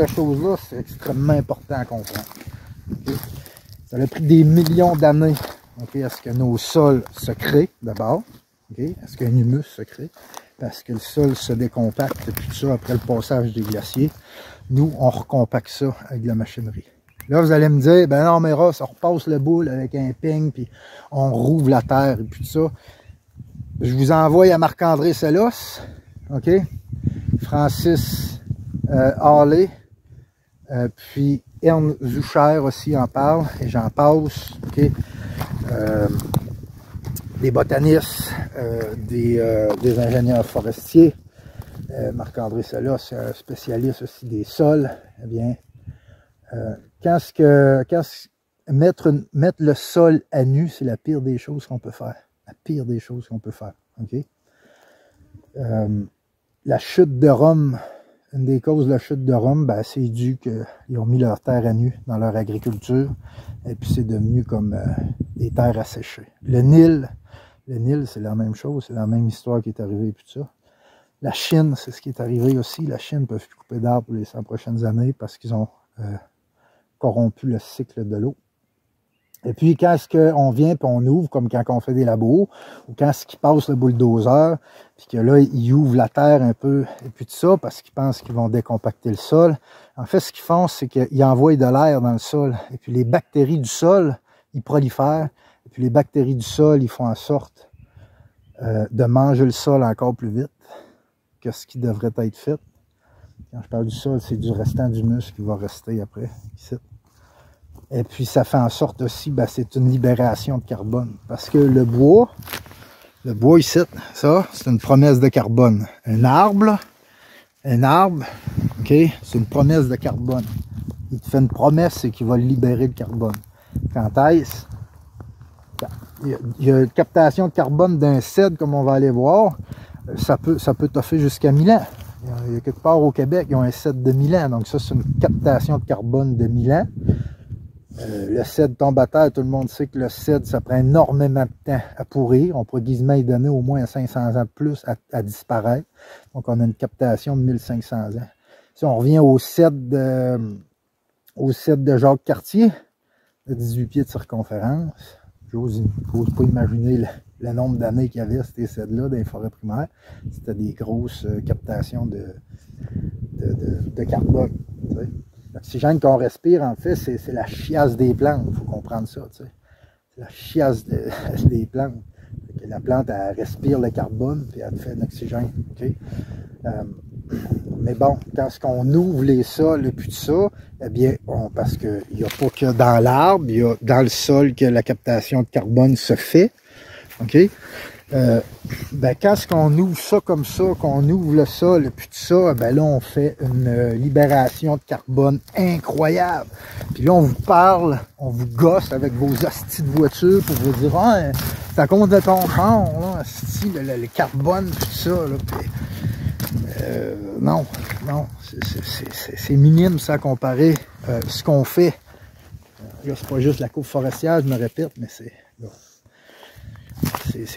choses-là, c'est extrêmement important à comprendre. Okay? Ça a pris des millions d'années, okay, à ce que nos sols se créent d'abord, okay, à ce qu'un humus se crée, parce que le sol se décompacte, et puis tout ça après le passage des glaciers. Nous, on recompacte ça avec de la machinerie. Là, vous allez me dire, ben non, mais Ross, on repasse le boule avec un peigne, puis on rouvre la terre, et puis tout ça. Je vous envoie à Marc-André Sellos, OK? Francis Harley, puis Ern Zucher aussi en parle, et j'en passe, OK? Des botanistes, des ingénieurs forestiers. Marc-André Sellos, c'est un spécialiste aussi des sols. Eh bien, mettre le sol à nu, c'est la pire des choses qu'on peut faire. La pire des choses qu'on peut faire. Okay? La chute de Rome, une des causes de la chute de Rome, ben, c'est dû qu'ils ont mis leur terre à nu dans leur agriculture. Et puis c'est devenu comme des terres asséchées. Le Nil, c'est la même chose, c'est la même histoire qui est arrivée et tout ça. La Chine, c'est ce qui est arrivé aussi. La Chine ne peut plus couper d'arbres pour les 100 prochaines années parce qu'ils ont corrompu le cycle de l'eau. Et puis, quand est-ce qu'on vient et on ouvre, comme quand on fait des labos, ou quand est-ce qu'ils passent le bulldozer, puis que là, ils ouvrent la terre un peu, et puis tout ça, parce qu'ils pensent qu'ils vont décompacter le sol. En fait, ce qu'ils font, c'est qu'ils envoient de l'air dans le sol. Et puis, les bactéries du sol, ils prolifèrent. Et puis, les bactéries du sol, ils font en sorte de manger le sol encore plus vite que ce qui devrait être fait. Quand je parle du sol, c'est du restant d'humus qui va rester après, ici. Et puis ça fait en sorte aussi, ben, c'est une libération de carbone. Parce que le bois ici, ça, c'est une promesse de carbone. Un arbre, ok, c'est une promesse de carbone. Il te fait une promesse, c'est qu'il va libérer le carbone. Quand est-ce? Il y a une captation de carbone d'un cèdre, comme on va aller voir. Ça peut toffer jusqu'à 1000 ans. Il y a quelque part au Québec, ils ont un cèdre de 1000 ans. Donc ça, c'est une captation de carbone de 1000 ans. Le cèdre tombe à terre. Tout le monde sait que le cèdre, ça prend énormément de temps à pourrir. On pourrait quasiment y donner au moins 500 ans de plus à disparaître. Donc on a une captation de 1500 ans. Si on revient au cèdre de Jacques Cartier, de 18 pieds de circonférence, J'ose pas imaginer le nombre d'années qu'il y avait ces cèdres-là dans les forêts primaires. C'était des grosses captations de carbone. L'oxygène qu'on respire, en fait, c'est la chiasse des plantes. Il faut comprendre ça. C'est la chiasse des plantes. La plante, elle respire le carbone, puis elle fait un oxygène. Okay? Mais bon, quand on ouvre les sols et puis tout ça, eh bien, parce qu'il n'y a pas que dans l'arbre, il y a dans le sol que la captation de carbone se fait. OK? Ben, quand on ouvre ça comme ça, qu'on ouvre le sol et puis tout ça, ben là, on fait une libération de carbone incroyable. Puis là, on vous parle, on vous gosse avec vos hosties de voiture pour vous dire, ah, c'est à cause de ton corps, là, hostie, le carbone, tout ça, là. Puis, non, c'est minime ça comparé ce qu'on fait. Là, c'est pas juste la coupe forestière, je me répète, mais c'est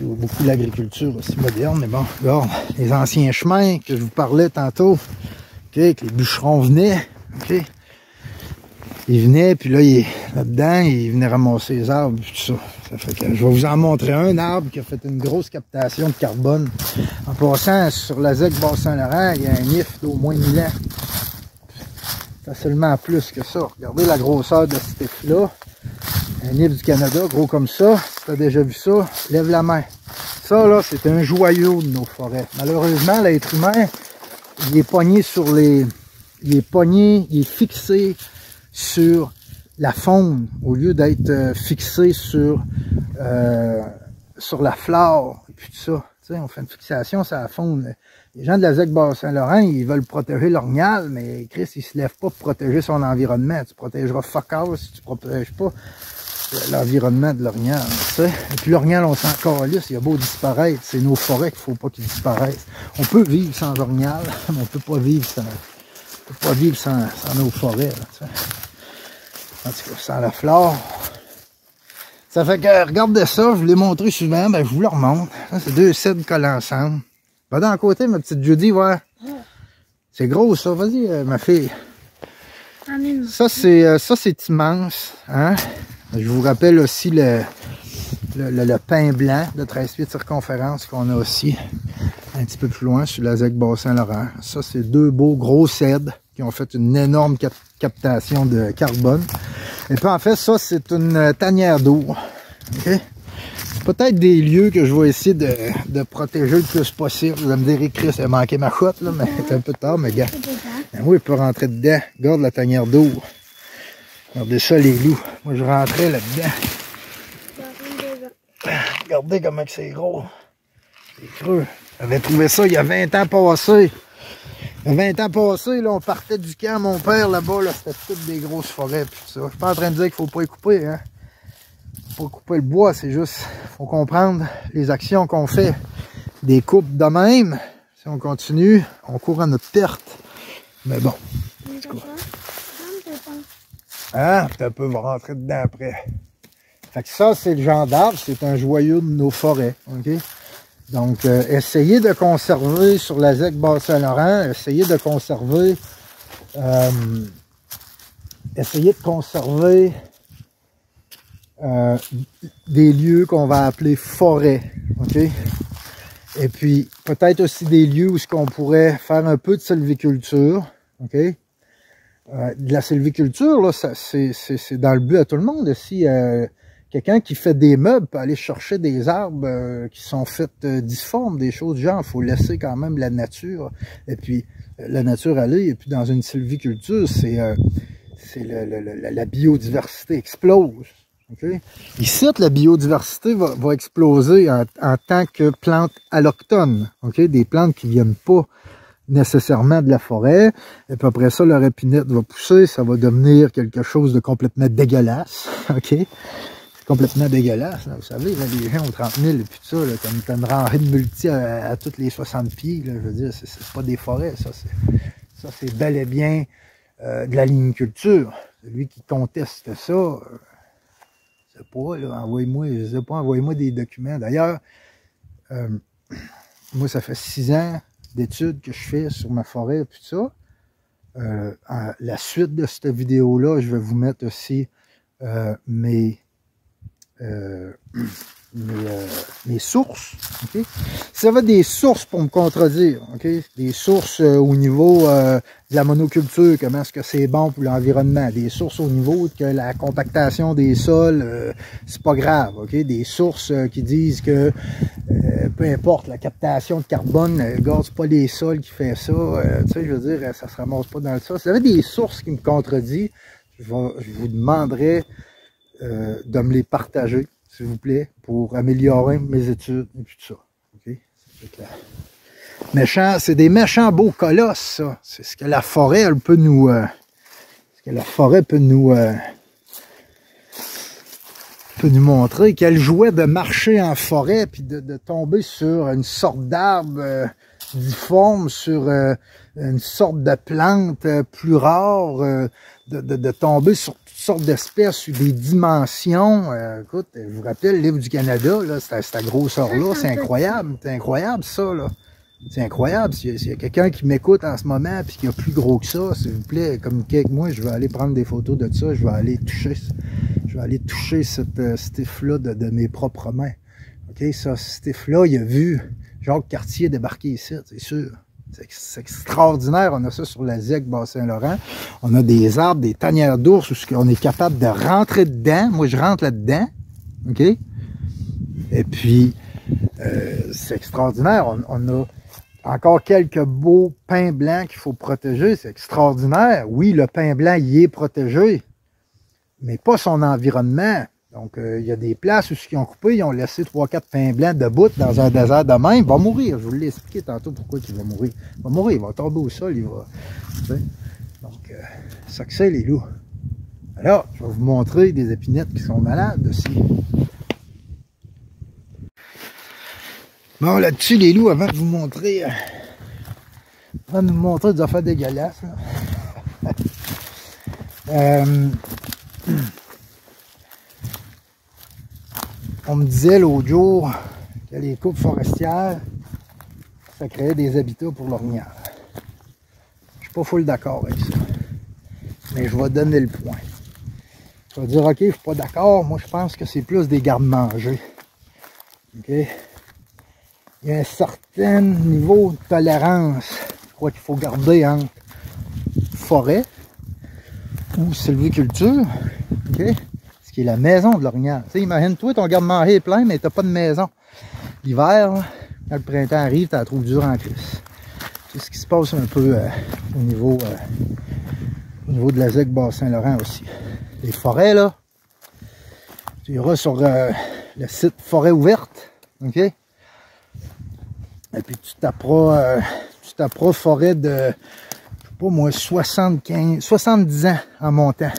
beaucoup l'agriculture aussi moderne. Mais bon, là, les anciens chemins que je vous parlais tantôt, okay, que les bûcherons venaient, okay, ils venaient, puis là, là-dedans, ils venaient ramasser les arbres, tout ça. Ça fait que je vais vous en montrer un arbre qui a fait une grosse captation de carbone. En passant, sur la ZEC Bas-Saint-Laurent, il y a un IF d'au moins 1000 ans. Facilement plus que ça. Regardez la grosseur de cet IF-là. Un IF du Canada, gros comme ça. Si tu as déjà vu ça, lève la main. Ça, là, c'est un joyau de nos forêts. Malheureusement, l'être humain, il est pogné sur les... Il est fixé sur la faune, au lieu d'être fixé sur la flore, et puis tout ça. Tu sais, on fait une fixation sur la faune. Les gens de la ZEC Bas-Saint-Laurent, ils veulent protéger l'orignal, mais Chris, il se lève pas pour protéger son environnement. Tu protégeras fuck all si tu protèges pas l'environnement de l'orignal. Tu sais. Et puis l'orignal, on s'en calisse, il a beau disparaître. C'est nos forêts qu'il faut pas qu'ils disparaissent. On peut vivre sans orignal, mais on peut pas vivre sans nos forêts. Là, tu sais. En tout cas, sans la flore. Ça fait que, regardez ça, je vous l'ai montré souvent, ben je vous le remonte. Ça, c'est deux cèdres collés ensemble. Va dans le côté, ma petite Judy, ouais. C'est gros, ça. Vas-y, ma fille. Ça, c'est immense. Hein? Je vous rappelle aussi le pin blanc de 13 pieds de circonférence qu'on a aussi un petit peu plus loin sur la ZEC Bas-Saint-Laurent. Ça, c'est deux beaux gros cèdres qui ont fait une énorme captation de carbone. Et puis en fait, ça, c'est une tanière d'eau. Okay? C'est peut-être des lieux que je vais essayer de protéger le plus possible. Vous allez me dire, Chris, il a manqué ma chouette, là, mais c'est un peu tard, mais gars. Ben oui, il peut rentrer dedans. Regarde la tanière d'eau. Regardez ça, les loups. Moi, je rentrais là-dedans. Regardez comment c'est gros. C'est creux. J'avais trouvé ça il y a 20 ans passés. Il y a 20 ans passés, là, on partait du camp, mon père, là-bas, là, c'était toutes des grosses forêts, pis tout ça. Je suis pas en train de dire qu'il faut pas y couper, hein. Faut pas couper le bois, c'est juste, faut comprendre les actions qu'on fait. Des coupes de même, si on continue, on court à notre perte. Mais bon. Ah, un peu, on va rentrer dedans après. Fait que ça, c'est le genre d'arbre, c'est un joyau de nos forêts, ok? Donc, essayez de conserver sur la ZEC Bas-Saint-Laurent, essayez de conserver des lieux qu'on va appeler forêts, ok? Et puis, peut-être aussi des lieux où on pourrait faire un peu de sylviculture, ok? De la sylviculture, là, c'est dans le but à tout le monde. Si quelqu'un qui fait des meubles peut aller chercher des arbres qui sont faits difformes, des choses du genre, il faut laisser quand même la nature. Et puis, la nature aller. Et puis, dans une sylviculture, la biodiversité explose. Okay? Ici, la biodiversité va exploser en tant que plante allochtone. Okay? Des plantes qui viennent pas nécessairement de la forêt. Et puis après ça, leur épinette va pousser. Ça va devenir quelque chose de complètement dégueulasse. OK? C'est complètement dégueulasse. Là. Vous savez, là, les gens ont 30 000 et puis tout ça, là, comme t'as une rangée de multi à toutes les 60 pieds. Là, je veux dire, c'est pas des forêts, ça. Ça, c'est bel et bien de la ligniculture. Celui qui conteste ça, je sais pas, là, envoyez-moi des documents. D'ailleurs, moi, ça fait 6 ans d'études que je fais sur ma forêt et tout ça. La suite de cette vidéo-là, je vais vous mettre aussi mes mes sources. Okay? Si ça va des sources pour me contredire, okay? Des sources au niveau de la monoculture, comment est-ce que c'est bon pour l'environnement, des sources au niveau que la compactation des sols, c'est pas grave, okay? Des sources qui disent que peu importe la captation de carbone, regarde, c'est pas les sols qui fait ça, tu sais, je veux dire, ça se ramasse pas dans le sol. Si vous avez des sources qui me contredisent, je vous demanderai de me les partager, s'il vous plaît, pour améliorer mes études et puis tout ça. Okay? Méchant, c'est des méchants beaux colosses, ça. C'est ce que la forêt, elle peut nous... peut nous montrer, qu'elle jouait de marcher en forêt puis de tomber sur une sorte d'arbre difforme, sur une sorte de plante plus rare, de tomber sur toutes sortes d'espèces, sur des dimensions. Écoute, je vous rappelle, le livre du Canada, là, cette grosseur-là, c'est incroyable ça, là. C'est incroyable. S'il y a quelqu'un qui m'écoute en ce moment et qui est plus gros que ça, s'il vous plaît, communiquez avec moi, je vais aller prendre des photos de ça, je vais aller toucher cette stiff-là de mes propres mains. OK, ça, ce stiff-là, il a vu Jacques Cartier débarquer ici, c'est sûr. C'est extraordinaire. On a ça sur la ZEC Bas-Saint-Laurent. On a des arbres, des tanières d'ours où on est capable de rentrer dedans. Moi, je rentre là-dedans. OK? Et puis, c'est extraordinaire. On a encore quelques beaux pins blancs qu'il faut protéger. C'est extraordinaire. Oui, le pin blanc, il est protégé, mais pas son environnement. Donc, il y a des places où ils ont coupé, ils ont laissé 3-4 pins blancs debout dans un désert de même. Il va mourir. Je vous l'ai expliqué tantôt pourquoi il va mourir. Il va mourir, il va tomber au sol, il va... Tu sais? Donc, ça que c'est les loups. Alors, je vais vous montrer des épinettes qui sont malades aussi. Bon, là-dessus, les loups, avant de vous montrer... des affaires dégueulasses, là. On me disait l'autre jour que les coupes forestières, ça créait des habitats pour l'orignal. Je suis pas full d'accord avec ça. Mais je vais donner le point. Je vais dire, ok, je suis pas d'accord. Moi, je pense que c'est plus des gardes-manger. Ok? Il y a un certain niveau de tolérance, je crois qu'il faut garder entre forêt ou sylviculture. Ok? Ce qui est la maison de l'orignal. Tu sais, imagine-toi, ton garde-manger est plein, mais t'as pas de maison. L'hiver, quand le printemps arrive, t'as la trouve dur en crise. C'est ce qui se passe un peu au niveau de la ZEC Bas-Saint-Laurent aussi. Les forêts, là, tu iras sur le site Forêt ouverte, ok? Et puis tu taperas forêt de, je sais pas moi, 70 ans en montant.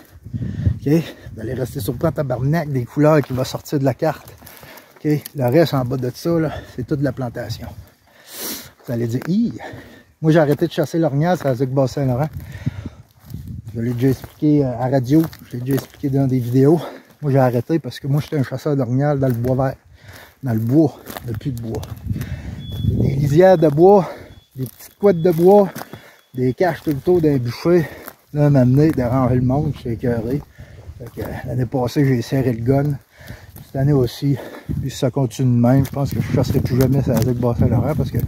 Ok? Vous allez rester surpris en tabarnak des couleurs qui vont sortir de la carte. Okay? Le reste en bas de ça, c'est toute de la plantation. Vous allez dire, hi! Moi j'ai arrêté de chasser l'orignal sur la ZEC Bas-Saint-Laurent. Je l'ai déjà expliqué à radio, je l'ai déjà expliqué dans des vidéos. Moi j'ai arrêté parce que moi j'étais un chasseur d'orignal dans le bois vert. Dans le bois, il n'y a plus de bois. Des lisières de bois, des petites couettes de bois, des caches tout le tour d'un bûcher. Là, m'amener, déranger le monde, je suis écœuré. L'année passée, j'ai serré le gun. Cette année aussi, puis si ça continue de même, je pense que je ne chasserai plus jamais sur la ZEC Bas-Saint-Laurent parce que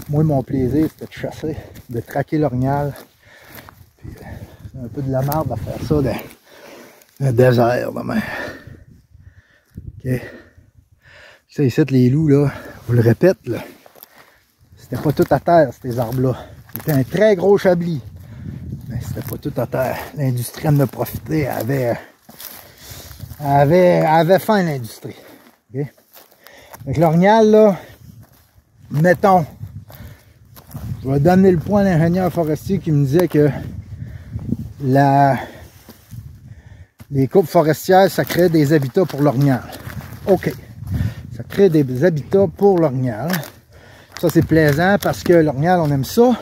moi, mon plaisir, c'était de chasser, de traquer l'orignal. Puis c'est un peu de la merde à faire ça dans un désert, demain. Ok. Ça, ici, les loups, là, je vous le répète, là, c'était pas tout à terre, ces arbres-là. C'était un très gros chablis. Mais c'était pas tout à terre. L'industrie en a profité, avait faim, l'industrie. Okay? Donc l'orignal, là, mettons, je vais donner le point à l'ingénieur forestier qui me disait que les coupes forestières, ça crée des habitats pour l'orignal. OK. Ça crée des habitats pour l'orignal. Ça, c'est plaisant parce que l'orignal, on aime ça.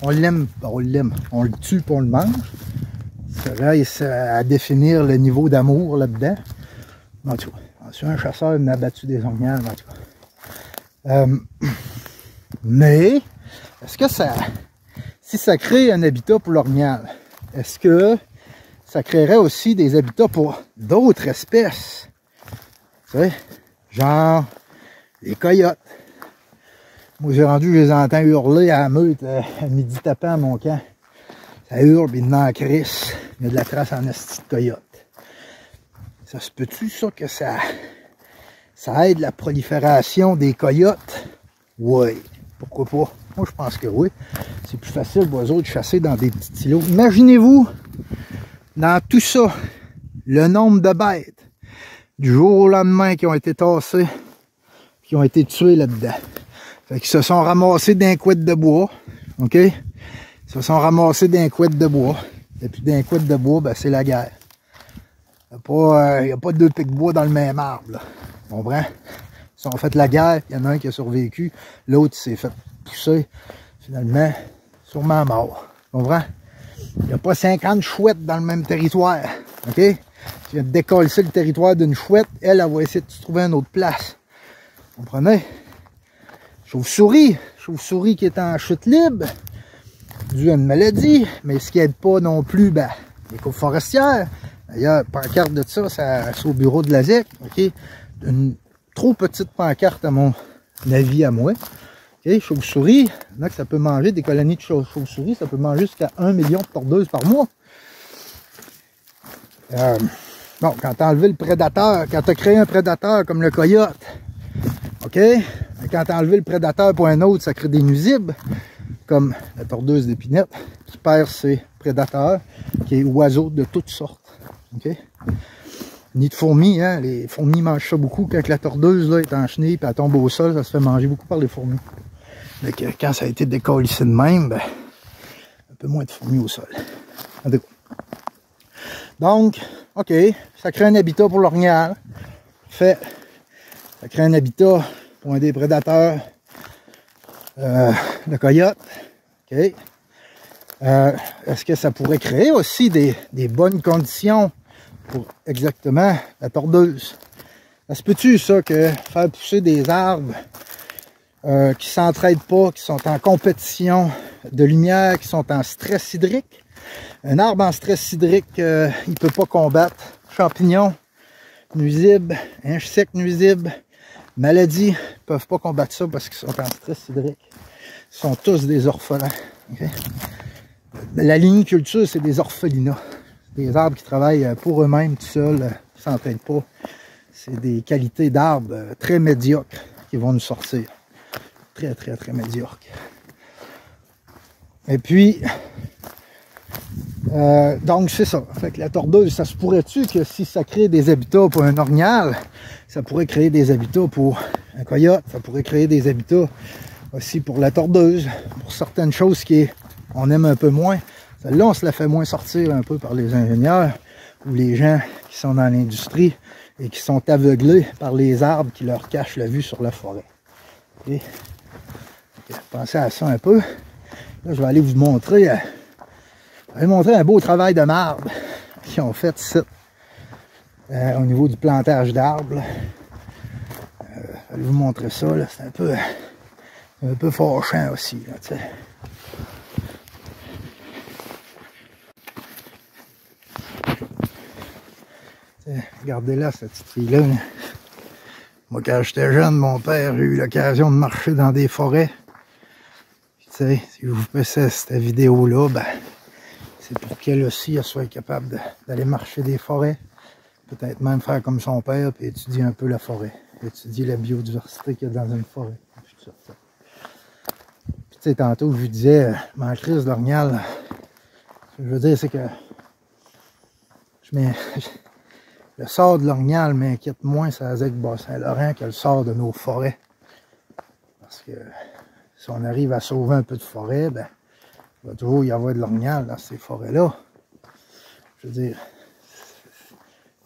On l'aime, on le tue puis on le mange. Ça reste à définir le niveau d'amour là-dedans. En tout cas, je suis un chasseur, il m'a battu des orignales, en tout cas. Mais, est-ce que si ça crée un habitat pour l'orignal, est-ce que ça créerait aussi des habitats pour d'autres espèces? Tu sais, genre les coyotes. Moi, j'ai rendu, je les entends hurler à la meute à midi tapant à mon camp. Ça hurle, puis il y en a en crisse. Il y a de la trace en esti de coyote. Ça se peut-tu, ça, que ça aide la prolifération des coyotes? Oui. Pourquoi pas? Moi, je pense que oui. C'est plus facile pour eux autres de chasser dans des petits îlots. Imaginez-vous, dans tout ça, le nombre de bêtes du jour au lendemain qui ont été tassées, qui ont été tuées là-dedans. Fait qu'ils se sont ramassés d'un couette de bois. OK? Ils se sont ramassés d'un couette de bois. Et puis d'un couette de bois, ben, c'est la guerre. Il n'y a pas deux pics de bois dans le même arbre. Là. Tu comprends? Ils ont fait la guerre, il y en a un qui a survécu, l'autre s'est fait pousser, finalement, sûrement mort. Tu comprends? Il n'y a pas 50 chouettes dans le même territoire. OK? Tu viens de décoller le territoire d'une chouette, elle va essayer de se trouver une autre place. Vous comprenez? Chauve-souris qui est en chute libre, dû à une maladie, mais ce qui n'aide pas non plus, ben, les coupes forestières. D'ailleurs, pancarte de ça, c'est au bureau de la ZEC. OK? Une trop petite pancarte à mon avis à moi. Okay, chauve-souris, il y en a que ça peut manger, des colonies de chauve-souris, ça peut manger jusqu'à 1 million de tordeuses par mois. Bon, quand tu as enlevé le prédateur, quand tu as créé un prédateur comme le coyote, OK? Quand tu as enlevé le prédateur pour un autre, ça crée des nuisibles, comme la tordeuse d'épinette, qui perd ses prédateurs, qui est oiseau de toutes sortes. OK? Ni de fourmis, hein? Les fourmis mangent ça beaucoup. Quand la tordeuse là, est en chenille et elle tombe au sol, ça se fait manger beaucoup par les fourmis. Mais quand ça a été décollissé de même, ben, un peu moins de fourmis au sol. Donc, OK, ça crée un habitat pour l'orignal. Fait, ça crée un habitat pour un des prédateurs, le coyote. OK. Est-ce que ça pourrait créer aussi des bonnes conditions pour exactement la tordeuse? Ça se peut-tu, ça, que faire pousser des arbres qui s'entraident pas, qui sont en compétition de lumière, qui sont en stress hydrique? Un arbre en stress hydrique, il peut pas combattre champignons nuisibles, insectes nuisibles, maladies, ils peuvent pas combattre ça parce qu'ils sont en stress hydrique. Ils sont tous des orphelins. Okay? La ligniculture, c'est des orphelinats. Des arbres qui travaillent pour eux-mêmes tout seuls, qui ne s'entraident pas. C'est des qualités d'arbres très médiocres qui vont nous sortir. Très, très, très médiocres. Et puis, donc c'est ça. Fait que la tordeuse, ça se pourrait-tu que si ça crée des habitats pour un orignal, ça pourrait créer des habitats pour un coyote, ça pourrait créer des habitats aussi pour la tordeuse, pour certaines choses qu'on aime un peu moins. Celle-là, on se la fait moins sortir un peu par les ingénieurs ou les gens qui sont dans l'industrie et qui sont aveuglés par les arbres qui leur cachent la vue sur la forêt. Okay. Pensez à ça un peu. Là, je vais aller vous montrer, un beau travail de marbre qu'ils ont fait ici, au niveau du plantage d'arbres. Je vais vous montrer ça. C'est un peu fâchant aussi. Là, tu sais. Regardez là, cette petite fille-là. Moi, quand j'étais jeune, mon père, j'ai eu l'occasion de marcher dans des forêts. Puis, tu sais, si je vous passais cette vidéo-là, ben, c'est pour qu'elle aussi, elle soit capable d'aller marcher des forêts. Peut-être même faire comme son père, puis étudier un peu la forêt. Étudier la biodiversité qu'il y a dans une forêt. Puis, tu sais, tantôt, je vous disais, ma crise d'orignal, ce que je veux dire, c'est que le sort de l'orignal m'inquiète moins sur la ZEC Bas-Saint-Laurent que le sort de nos forêts. Parce que si on arrive à sauver un peu de forêt, ben, il va toujours y avoir de l'orignal dans ces forêts-là. Je veux dire,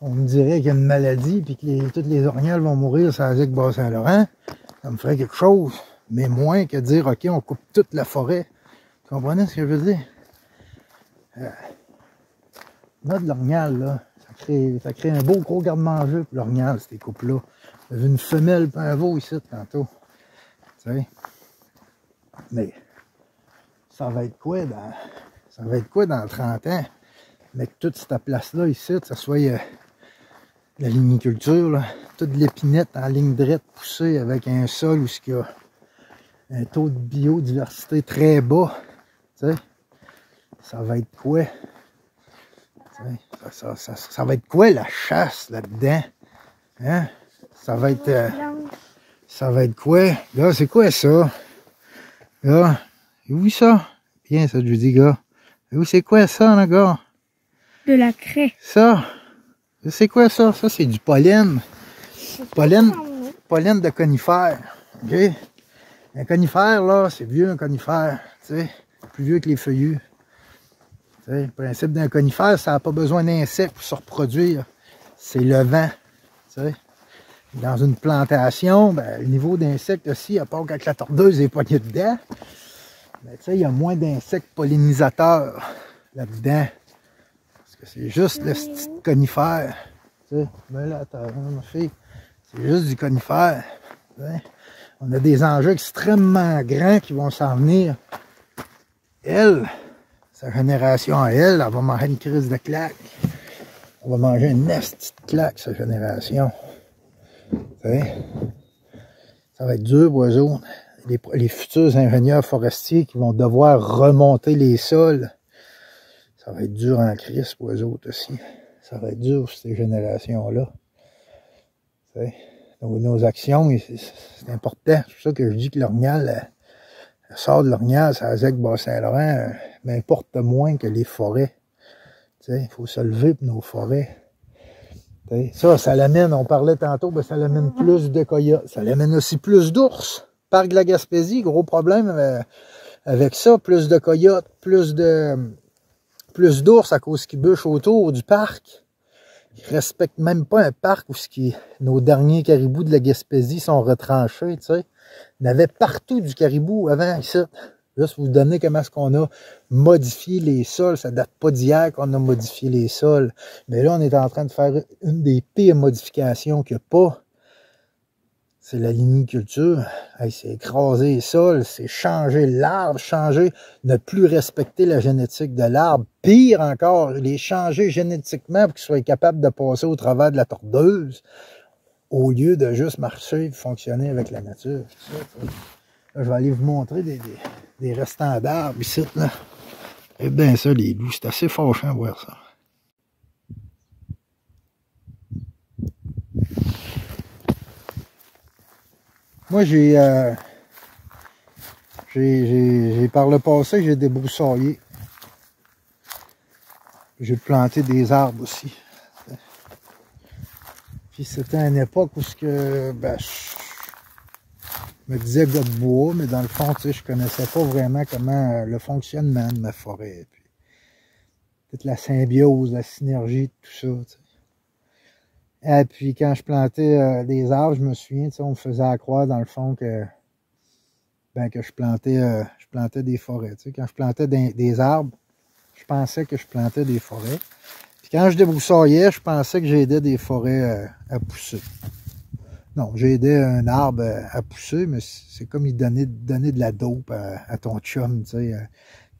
on me dirait qu'il y a une maladie et que tous les orignals vont mourir sur la ZEC Bas-Saint-Laurent. Ça me ferait quelque chose, mais moins que de dire, OK, on coupe toute la forêt. Vous comprenez ce que je veux dire? On a de l'orignal, là. Ça crée un beau gros garde-manger pour l'orignal, ces coupes-là. J'ai vu une femelle et un veau ici, tantôt. Tu sais? Mais ça va être quoi dans 30 ans? Mais que toute cette place-là, ici, ça soit la ligniculture, là, toute l'épinette en ligne droite poussée avec un sol où il y a un taux de biodiversité très bas. Tu sais, ça va être quoi? Ça va être quoi la chasse là-dedans? Hein? Ça va être quoi? Là, c'est quoi ça? Là, oui ça? Bien ça, je dis, gars. Oui, c'est quoi ça, là, gars? De la craie. Ça? C'est quoi ça? Ça, c'est du pollen. Pollen de conifères. OK? Un conifère, là, c'est vieux, un conifère. Tu sais, plus vieux que les feuillus. Tu sais, le principe d'un conifère, ça n'a pas besoin d'insectes pour se reproduire. C'est le vent. Tu sais. Dans une plantation, ben, le niveau d'insectes aussi, à part quand la tordeuse est poignée dedans, ben, tu sais, il y a moins d'insectes pollinisateurs là-dedans. Parce que c'est juste le petit conifère. Tu sais, ben là, ma fille, c'est juste du conifère. Tu sais. On a des enjeux extrêmement grands qui vont s'en venir. Elle, sa génération à elle, elle va manger une crise de claque. On va manger une petite claque, sa génération. Tu sais, ça va être dur pour eux autres. Les futurs ingénieurs forestiers qui vont devoir remonter les sols, ça va être dur en crise pour eux autres aussi. Ça va être dur pour ces générations-là. Tu sais, donc nos actions, c'est important. C'est pour ça que je dis que l'Orignal, le sort de l'Orignal, ça ZEC Bas-Saint-Laurent, m'importe moins que les forêts. Tu sais, il faut se lever pour nos forêts. Ça l'amène, on parlait tantôt, ben ça l'amène plus de coyotes, ça l'amène aussi plus d'ours. Parc de la Gaspésie, gros problème avec ça, plus de coyotes, plus d'ours à cause qu'ils bûchent autour du parc. Ils respectent même pas un parc où nos derniers caribous de la Gaspésie sont retranchés, tu sais. Il y en avait partout du caribou avant ici. Juste vous donner comment est-ce qu'on a modifié les sols. Ça date pas d'hier qu'on a modifié les sols. Mais là, on est en train de faire une des pires modifications qu'il n'y a pas. C'est la liniculture. Hey, c'est écraser les sols, c'est changer l'arbre, ne plus respecter la génétique de l'arbre. Pire encore, les changer génétiquement pour qu'ils soient capables de passer au travers de la tordeuse au lieu de juste marcher et fonctionner avec la nature. Là, je vais aller vous montrer des restants d'arbres ici, là. Et bien ça, les loups, c'est assez fâchant à voir ça. Moi, j'ai par le passé, j'ai débroussaillé. J'ai planté des arbres aussi. Puis c'était à une époque où ben, je me disais gars de bois, mais dans le fond, tu sais, je connaissais pas vraiment comment le fonctionnement de ma forêt. Puis, toute la symbiose, la synergie, tout ça. Tu sais. Et puis quand je plantais des arbres, je me souviens, tu sais, on me faisait croire dans le fond que je plantais des forêts. Tu sais. Quand je plantais des arbres, je pensais que je plantais des forêts. Puis quand je débroussaillais, je pensais que j'aidais des forêts à pousser. Non, j'ai aidé un arbre à pousser, mais c'est comme il donner de la dope à ton chum, tu sais.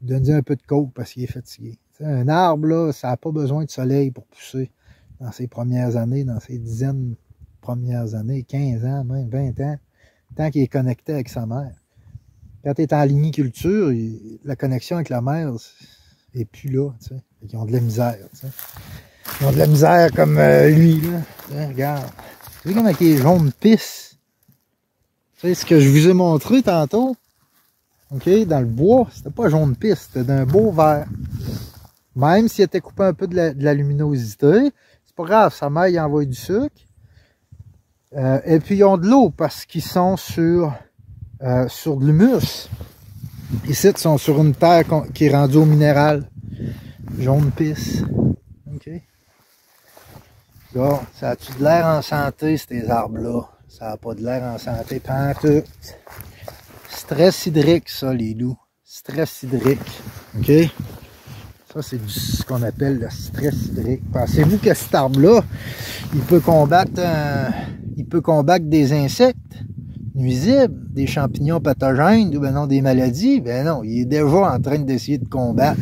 Il donne un peu de coke parce qu'il est fatigué. Tu sais, un arbre, là, ça n'a pas besoin de soleil pour pousser dans ses premières années, dans ses dizaines de premières années, 15 ans, même 20 ans, tant qu'il est connecté avec sa mère. Quand tu es en liniculture, la connexion avec la mère n'est plus là, tu sais. Ils ont de la misère, tu sais. Ils ont de la misère comme lui, là. Tu sais, regarde. Tu sais, comme avec les jaunes pisses. Tu sais, ce que je vous ai montré tantôt, OK, dans le bois, c'était pas jaune pisse, c'était d'un beau vert. Même s'il était coupé un peu de la luminosité, c'est pas grave, sa mère, il envoie du sucre. Et puis, ils ont de l'eau parce qu'ils sont sur de l'humus. Ici, ils sont sur une terre qui est rendue au minéral. Jaune pisse. OK. Là, ça a-tu de l'air en santé, ces arbres-là? Ça n'a pas de l'air en santé, pantoute. Stress hydrique, ça, les loups. Stress hydrique. OK? Ça, c'est ce qu'on appelle le stress hydrique. Pensez-vous que cet arbre-là, il peut combattre des insectes nuisibles, des champignons pathogènes, ou ben non, des maladies? Ben non, il est déjà en train d'essayer de combattre.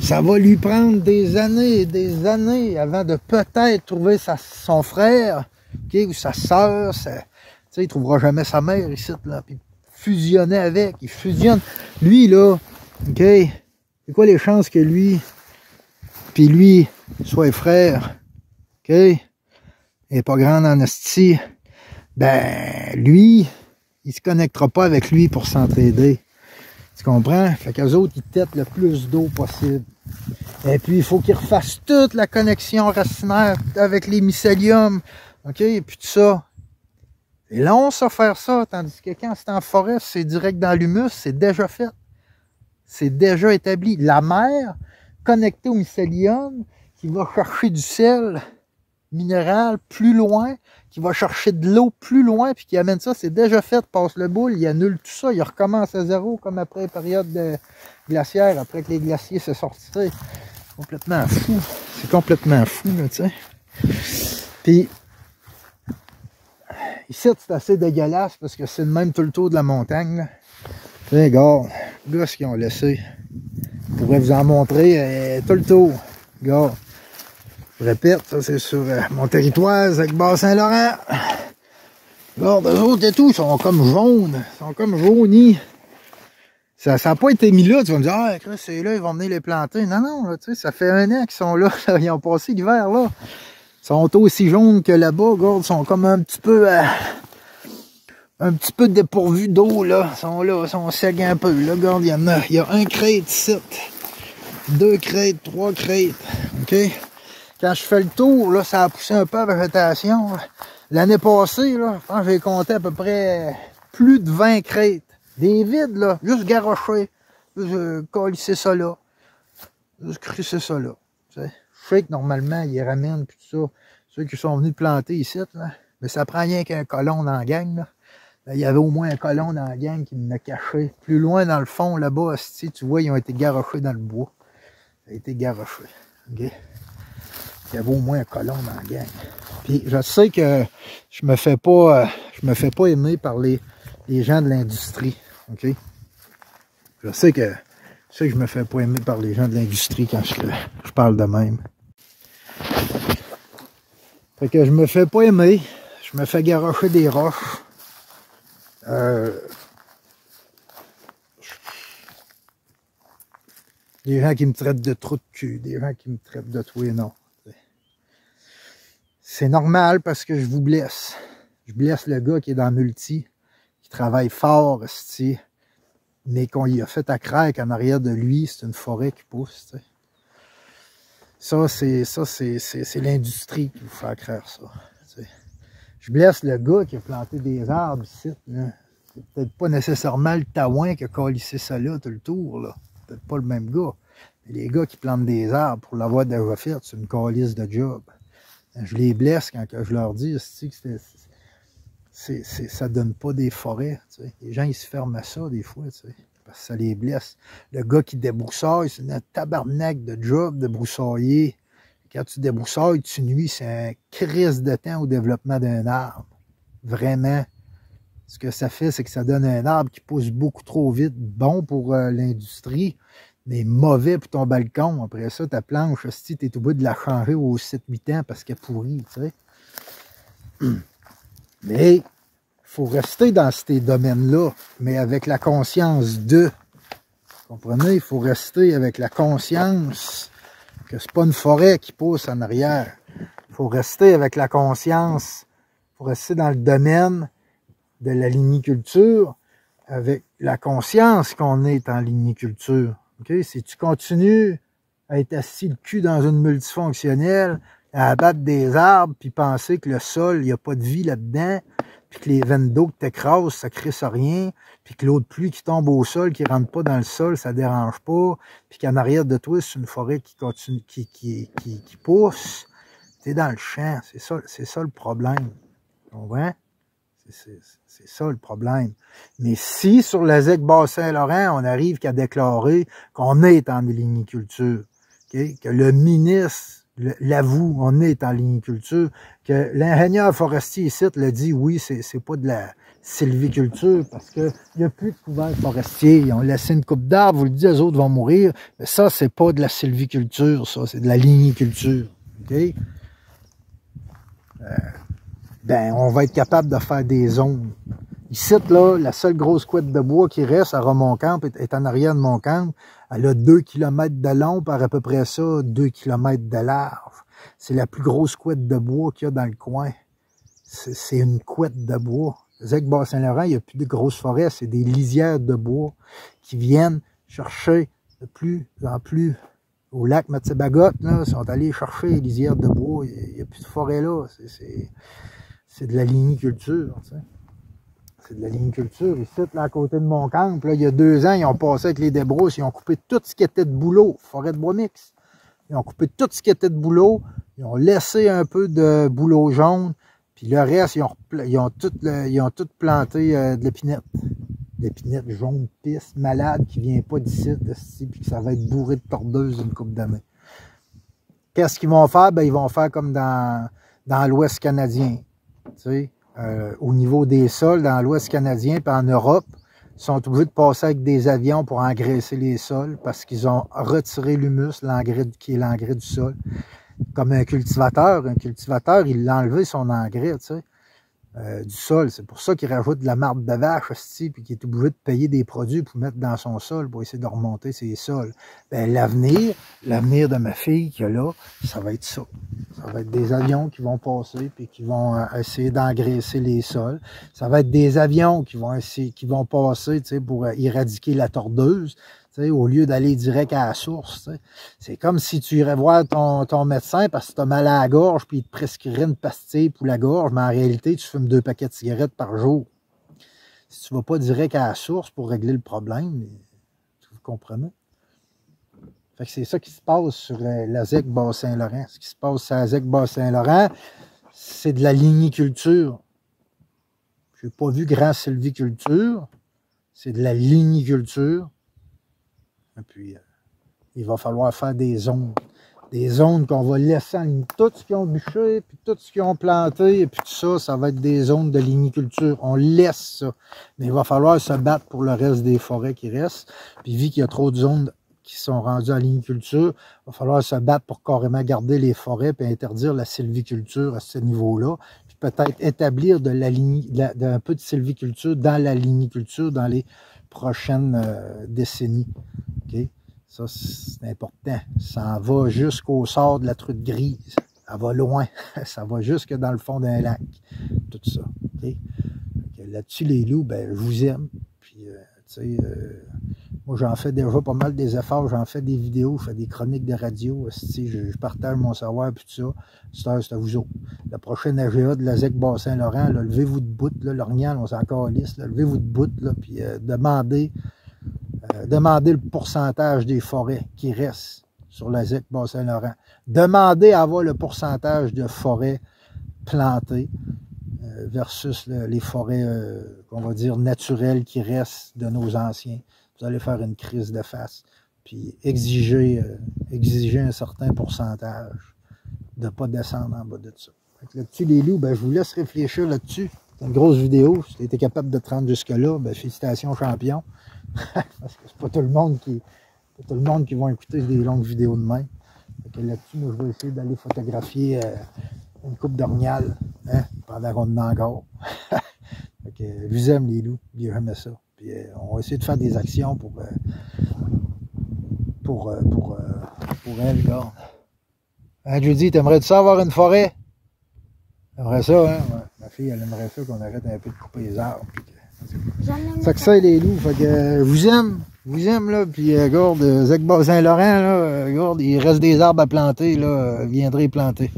Ça va lui prendre des années et des années avant de peut-être trouver son frère OK? Ou sa sœur, tu sais, il trouvera jamais sa mère ici, là. Puis fusionner avec, il fusionne. Lui, là, OK? C'est quoi les chances que lui, puis lui, soient frères? OK? Il n'est pas grand en esti. Ben, lui, il se connectera pas avec lui pour s'entraider. Tu comprends? Fait qu'eux autres, ils têtent le plus d'eau possible. Et puis, il faut qu'ils refassent toute la connexion racinaire avec les mycéliums. OK? Et puis tout ça. C'est long, ça, faire ça. Tandis que quand c'est en forêt, c'est direct dans l'humus, c'est déjà fait. C'est déjà établi. La mer, connectée au mycélium, qui va chercher du sel minéral plus loin, qui va chercher de l'eau plus loin, puis qui amène ça, c'est déjà fait, passe le boule, il annule tout ça, il recommence à zéro, comme après la période de glaciaire, après que les glaciers se sortiraient. Complètement fou. C'est complètement fou, là, tu sais. Puis, ici, c'est assez dégueulasse, parce que c'est le même tout le tour de la montagne, là. Tu sais, regarde, les gars, ce qu'ils ont laissé. Je pourrais vous en montrer tout le tour. Regarde. Je répète, ça c'est sur mon territoire, avec Bas-Saint-Laurent. Regarde, eux autres et tout, ils sont comme jaunes. Ils sont comme jaunis. Ça n'a pas été mis là. Tu vas me dire, ah, c'est là, ils vont venir les planter. Non, non, là, tu sais, ça fait 1 an qu'ils sont là. Ils ont passé l'hiver, là. Ils sont aussi jaunes que là-bas. Regarde, ils sont comme un petit peu dépourvus d'eau, là. Ils sont là, ils sont secs un peu. Là, regarde, il y a 1 crête ici. 2 crêtes, 3 crêtes. OK? Quand je fais le tour, là, ça a poussé un peu la végétation. L'année passée, là, je pense que j'ai compté à peu près plus de 20 crêtes. Des vides, là, juste garochés. Juste colisser ça là. Juste crisser ça là. Tu sais. Je sais que normalement, ils ramènent puis tout ça. Ceux qui sont venus planter ici, là. Mais ça prend rien qu'un colon dans la gang, là. Il y avait au moins un colon dans la gang qui me caché. Plus loin dans le fond, là-bas, tu vois, ils ont été garochés dans le bois. Ça a été garoché. OK? Il y avait au moins un colon dans la gang. Puis je sais que je me fais pas aimer par les gens de l'industrie. OK? Je sais que je me fais pas aimer par les gens de l'industrie quand je parle de même. Fait que je me fais pas aimer. Je me fais garrocher des roches. Des gens qui me traitent de trou de cul. Des gens qui me traitent de tout et non. C'est normal parce que je vous blesse. Je blesse le gars qui est dans Multi, qui travaille fort, mais qu'on y a fait à craque en arrière de lui, c'est une forêt qui pousse. T'sais. Ça, c'est l'industrie qui vous fait craire ça. T'sais. Je blesse le gars qui a planté des arbres ici. C'est peut-être pas nécessairement le taouin qui a calissé ça là tout le tour. Là. Peut-être pas le même gars. Mais les gars qui plantent des arbres pour l'avoir déjà fait, c'est une calisse de job. Je les blesse quand je leur dis que ça donne pas des forêts. T'sais. Les gens, ils se ferment à ça des fois, t'sais, parce que ça les blesse. Le gars qui débroussaille, c'est un tabarnak de job de broussailler. Quand tu débroussailles, tu nuis, c'est un crise de temps au développement d'un arbre. Vraiment. Ce que ça fait, c'est que ça donne un arbre qui pousse beaucoup trop vite, bon pour l'industrie, mais mauvais pour ton balcon. Après ça, ta planche, si tu es au bout de la changer aux 7-8 ans parce qu'elle est pourrie, tu sais. Mais il faut rester dans ces domaines-là, mais avec la conscience de. Vous comprenez? Il faut rester avec la conscience que c'est pas une forêt qui pousse en arrière. Il faut rester avec la conscience, il faut rester dans le domaine de la ligniculture, avec la conscience qu'on est en ligniculture. Okay? Si tu continues à être assis le cul dans une multifonctionnelle, à abattre des arbres, puis penser que le sol, il n'y a pas de vie là-dedans, puis que les veines d'eau que t'écrases, ça crisse rien, puis que l'eau de pluie qui tombe au sol, qui rentre pas dans le sol, ça dérange pas, puis qu'en arrière de toi, c'est une forêt qui continue, qui pousse, t'es dans le champ, c'est ça le problème. Tu comprends? C'est ça le problème. Mais si sur la ZEC Bas-Saint-Laurent, on arrive qu'à déclarer qu'on est en ligniculture, okay? Que le ministre l'avoue, on est en ligniculture, que l'ingénieur forestier ici le dit, oui, c'est pas de la sylviculture parce qu'il n'y a plus de couvert forestier. Ils ont laissé une coupe d'arbres, vous le dites, les autres vont mourir. Mais ça, c'est pas de la sylviculture, ça, c'est de la ligniculture. OK? ben on va être capable de faire des zones. Ici, là, la seule grosse couette de bois qui reste à Romoncamp est en arrière de Montcalm. Elle a 2 km de long par à peu près ça, 2 km de large. C'est la plus grosse couette de bois qu'il y a dans le coin. C'est une couette de bois. Zec-Bas-Saint-Laurent, il n'y a plus de grosses forêts, c'est des lisières de bois qui viennent chercher de plus en plus au lac Mathieu-Bagotte, là, ils sont allés chercher les lisières de bois. Il n'y a plus de forêt là. C'est de la ligniculture, tu sais. C'est de la ligniculture. Ici, là, à côté de Montcalm, là, il y a 2 ans, ils ont passé avec les débrousses, ils ont coupé tout ce qui était de bouleau, forêt de bois mixte. Ils ont coupé tout ce qui était de bouleau, ils ont laissé un peu de bouleau jaune, puis le reste, ils ont tout planté de l'épinette. L'épinette jaune, pisse, malade, qui vient pas d'ici, puis que ça va être bourré de tordeuses une couple d'années. Qu'est-ce qu'ils vont faire? Ben, ils vont faire comme dans l'Ouest canadien, tu sais. Au niveau des sols, dans l'Ouest canadien, puis en Europe, ils sont obligés de passer avec des avions pour engraisser les sols parce qu'ils ont retiré l'humus, l'engrais qui est l'engrais du sol. Comme un cultivateur. Un cultivateur, il a enlevé son engrais, tu sais, du sol. C'est pour ça qu'il rajoute de la marde de vache, aussi, puis qu'il est obligé de payer des produits pour mettre dans son sol, pour essayer de remonter ses sols. Ben, l'avenir de ma fille qui est là, ça va être ça. Ça va être des avions qui vont passer puis qui vont essayer d'engraisser les sols. Ça va être des avions qui vont passer, tu sais, pour éradiquer la tordeuse, tu sais, au lieu d'aller direct à la source. Tu sais. C'est comme si tu irais voir ton médecin parce que tu as mal à la gorge puis il te prescrirait une pastille pour la gorge, mais en réalité, tu fumes 2 paquets de cigarettes par jour. Si tu ne vas pas direct à la source pour régler le problème, vous comprenez? Fait que c'est ça qui se passe sur la Zec-Bas-Saint-Laurent. Ce qui se passe sur la Zec-Bas-Saint-Laurent, c'est de la ligniculture. Je n'ai pas vu grand sylviculture. C'est de la ligniculture. Et puis, il va falloir faire des zones. Des zones qu'on va laisser en ligne. Tout ce qu'ils ont bûché, puis tout ce qu'ils ont planté, et puis tout ça, ça va être des zones de ligniculture. On laisse ça. Mais il va falloir se battre pour le reste des forêts qui restent. Puis vu qu'il y a trop de zones qui sont rendues en ligniculture, il va falloir se battre pour carrément garder les forêts et interdire la sylviculture à ce niveau-là. Puis peut-être établir un peu de sylviculture dans la ligniculture dans les prochaines décennies. Okay? Ça, c'est important. Ça en va jusqu'au sort de la truite grise. Ça va loin. Ça va jusque dans le fond d'un lac. Tout ça. Okay? Là-dessus, les loups, ben, je vous aime. Puis, tu sais, moi, j'en fais déjà pas mal des efforts. J'en fais des vidéos, je fais des chroniques de radio. Je partage mon savoir, puis tout ça. C'est à vous autres. La prochaine AGA de la Zec-Bas-Saint-Laurent, levez-vous de bout, l'Orignal, on s'en calisse, levez-vous de bout, puis demandez le pourcentage des forêts qui restent sur la Zec-Bas-Saint-Laurent. Demandez à avoir le pourcentage de forêts plantées versus les forêts, qu'on va dire, naturelles qui restent de nos anciens. Vous allez faire une crise de face. Puis exiger un certain pourcentage de ne pas descendre en bas de ça. Là-dessus, les loups, ben, je vous laisse réfléchir là-dessus. C'est une grosse vidéo. Si tu étais capable de te rendre jusque-là, ben, félicitations, champion. Parce que c'est pas tout le monde qui va écouter des longues vidéos de même. Là-dessus, moi, je vais essayer d'aller photographier une coupe d'orignal, hein, pendant qu'on en a encore. Je vous aime, les loups. J'aime ça. Puis, on va essayer de faire des actions pour elle, regarde. Hein, Judy, t'aimerais-tu ça avoir une forêt? T'aimerais ça, hein? Ouais. Ma fille, elle aimerait ça qu'on arrête un peu de couper les arbres. C'est que ça, les loups. Fait que, je vous aime, là. Puis, regarde, Zec-Bas-Saint-Laurent, là, regarde, il reste des arbres à planter, là. Viendrez planter.